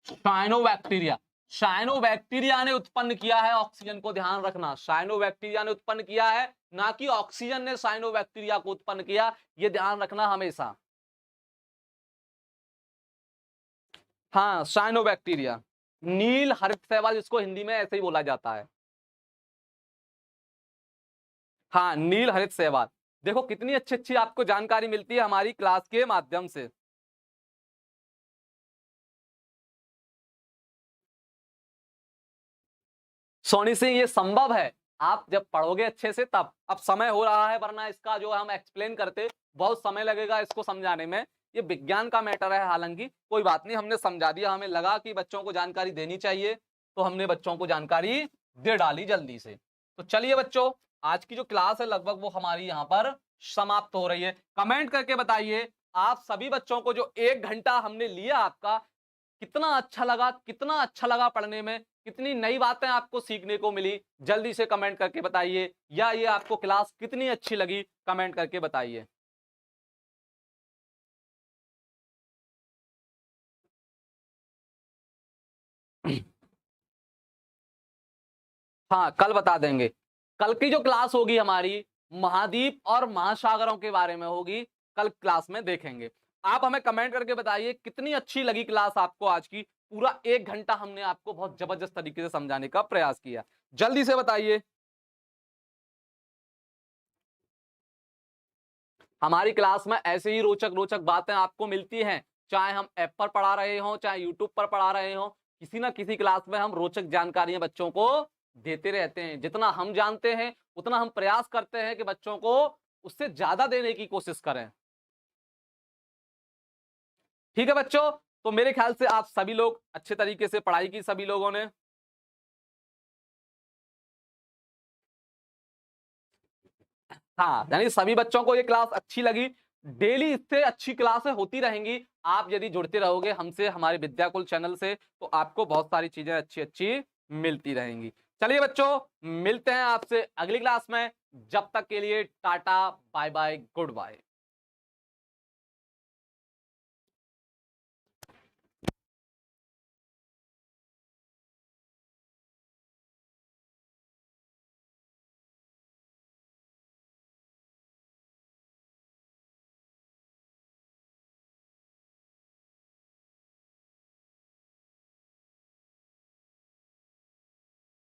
साइनोबैक्टीरिया। साइनोबैक्टीरिया ने उत्पन्न किया है ऑक्सीजन को, ध्यान रखना, साइनोबैक्टीरिया ने उत्पन्न किया है, ना कि ऑक्सीजन ने साइनोबैक्टीरिया को उत्पन्न किया, ये ध्यान रखना हमेशा। हाँ, साइनोबैक्टीरिया, नील हरित शैवाल जिसको हिंदी में ऐसे ही बोला जाता है। हाँ, नील हरित शैवाल। देखो कितनी अच्छी-अच्छी आपको जानकारी मिलती है हमारी क्लास के माध्यम से। सोनी सिंह, ये संभव है, आप जब पढ़ोगे अच्छे से तब। अब समय हो रहा है, वरना इसका जो हम एक्सप्लेन करते, बहुत समय लगेगा इसको समझाने में। ये विज्ञान का मैटर है, हालांकि कोई बात नहीं, हमने समझा दिया। हमें लगा कि बच्चों को जानकारी देनी चाहिए, तो हमने बच्चों को जानकारी दे डाली जल्दी से। तो चलिए बच्चों, आज की जो क्लास है लगभग वो हमारी यहाँ पर समाप्त हो रही है। कमेंट करके बताइए, आप सभी बच्चों को जो 1 घंटा हमने लिया आपका, कितना अच्छा लगा पढ़ने में, कितनी नई बातें आपको सीखने को मिली, जल्दी से कमेंट करके बताइए। या ये आपको क्लास कितनी अच्छी लगी, कमेंट करके बताइए। हाँ, कल बता देंगे। कल की जो क्लास होगी हमारी, महाद्वीप और महासागरों के बारे में होगी, कल क्लास में देखेंगे। आप हमें कमेंट करके बताइए कितनी अच्छी लगी क्लास आपको आज की। पूरा 1 घंटा हमने आपको बहुत जबरदस्त तरीके से समझाने का प्रयास किया। जल्दी से बताइए। हमारी क्लास में ऐसे ही रोचक-रोचक बातें आपको मिलती हैं, चाहे हम ऐप पर पढ़ा रहे हों, चाहे यूट्यूब पर पढ़ा रहे हों, किसी न किसी क्लास में हम रोचक जानकारियाँ बच्चों को देते रहते हैं। जितना हम जानते हैं, उतना हम प्रयास करते हैं कि बच्चों को उससे ज़्यादा देने की कोशिश करें। ठीक है बच्चों? तो मेरे ख्याल से आप सभी लोग अच्छे तरीके से पढ़ाई की, सभी लोगों ने। हाँ, यानी सभी बच्चों को ये क्लास अच्छी लगी। डेली इससे अच्छी क्लासें होती रहेंगी। आप यदि जुड़ते रहोगे हमसे, हमारे विद्याकुल चैनल से, तो आपको बहुत सारी चीज़ें अच्छी-अच्छी मिलती रहेंगी। चलिए बच्चों, मिलते हैं आपसे अगली क्लास में। जब तक के लिए टाटा, बाय-बाय, गुड बाय।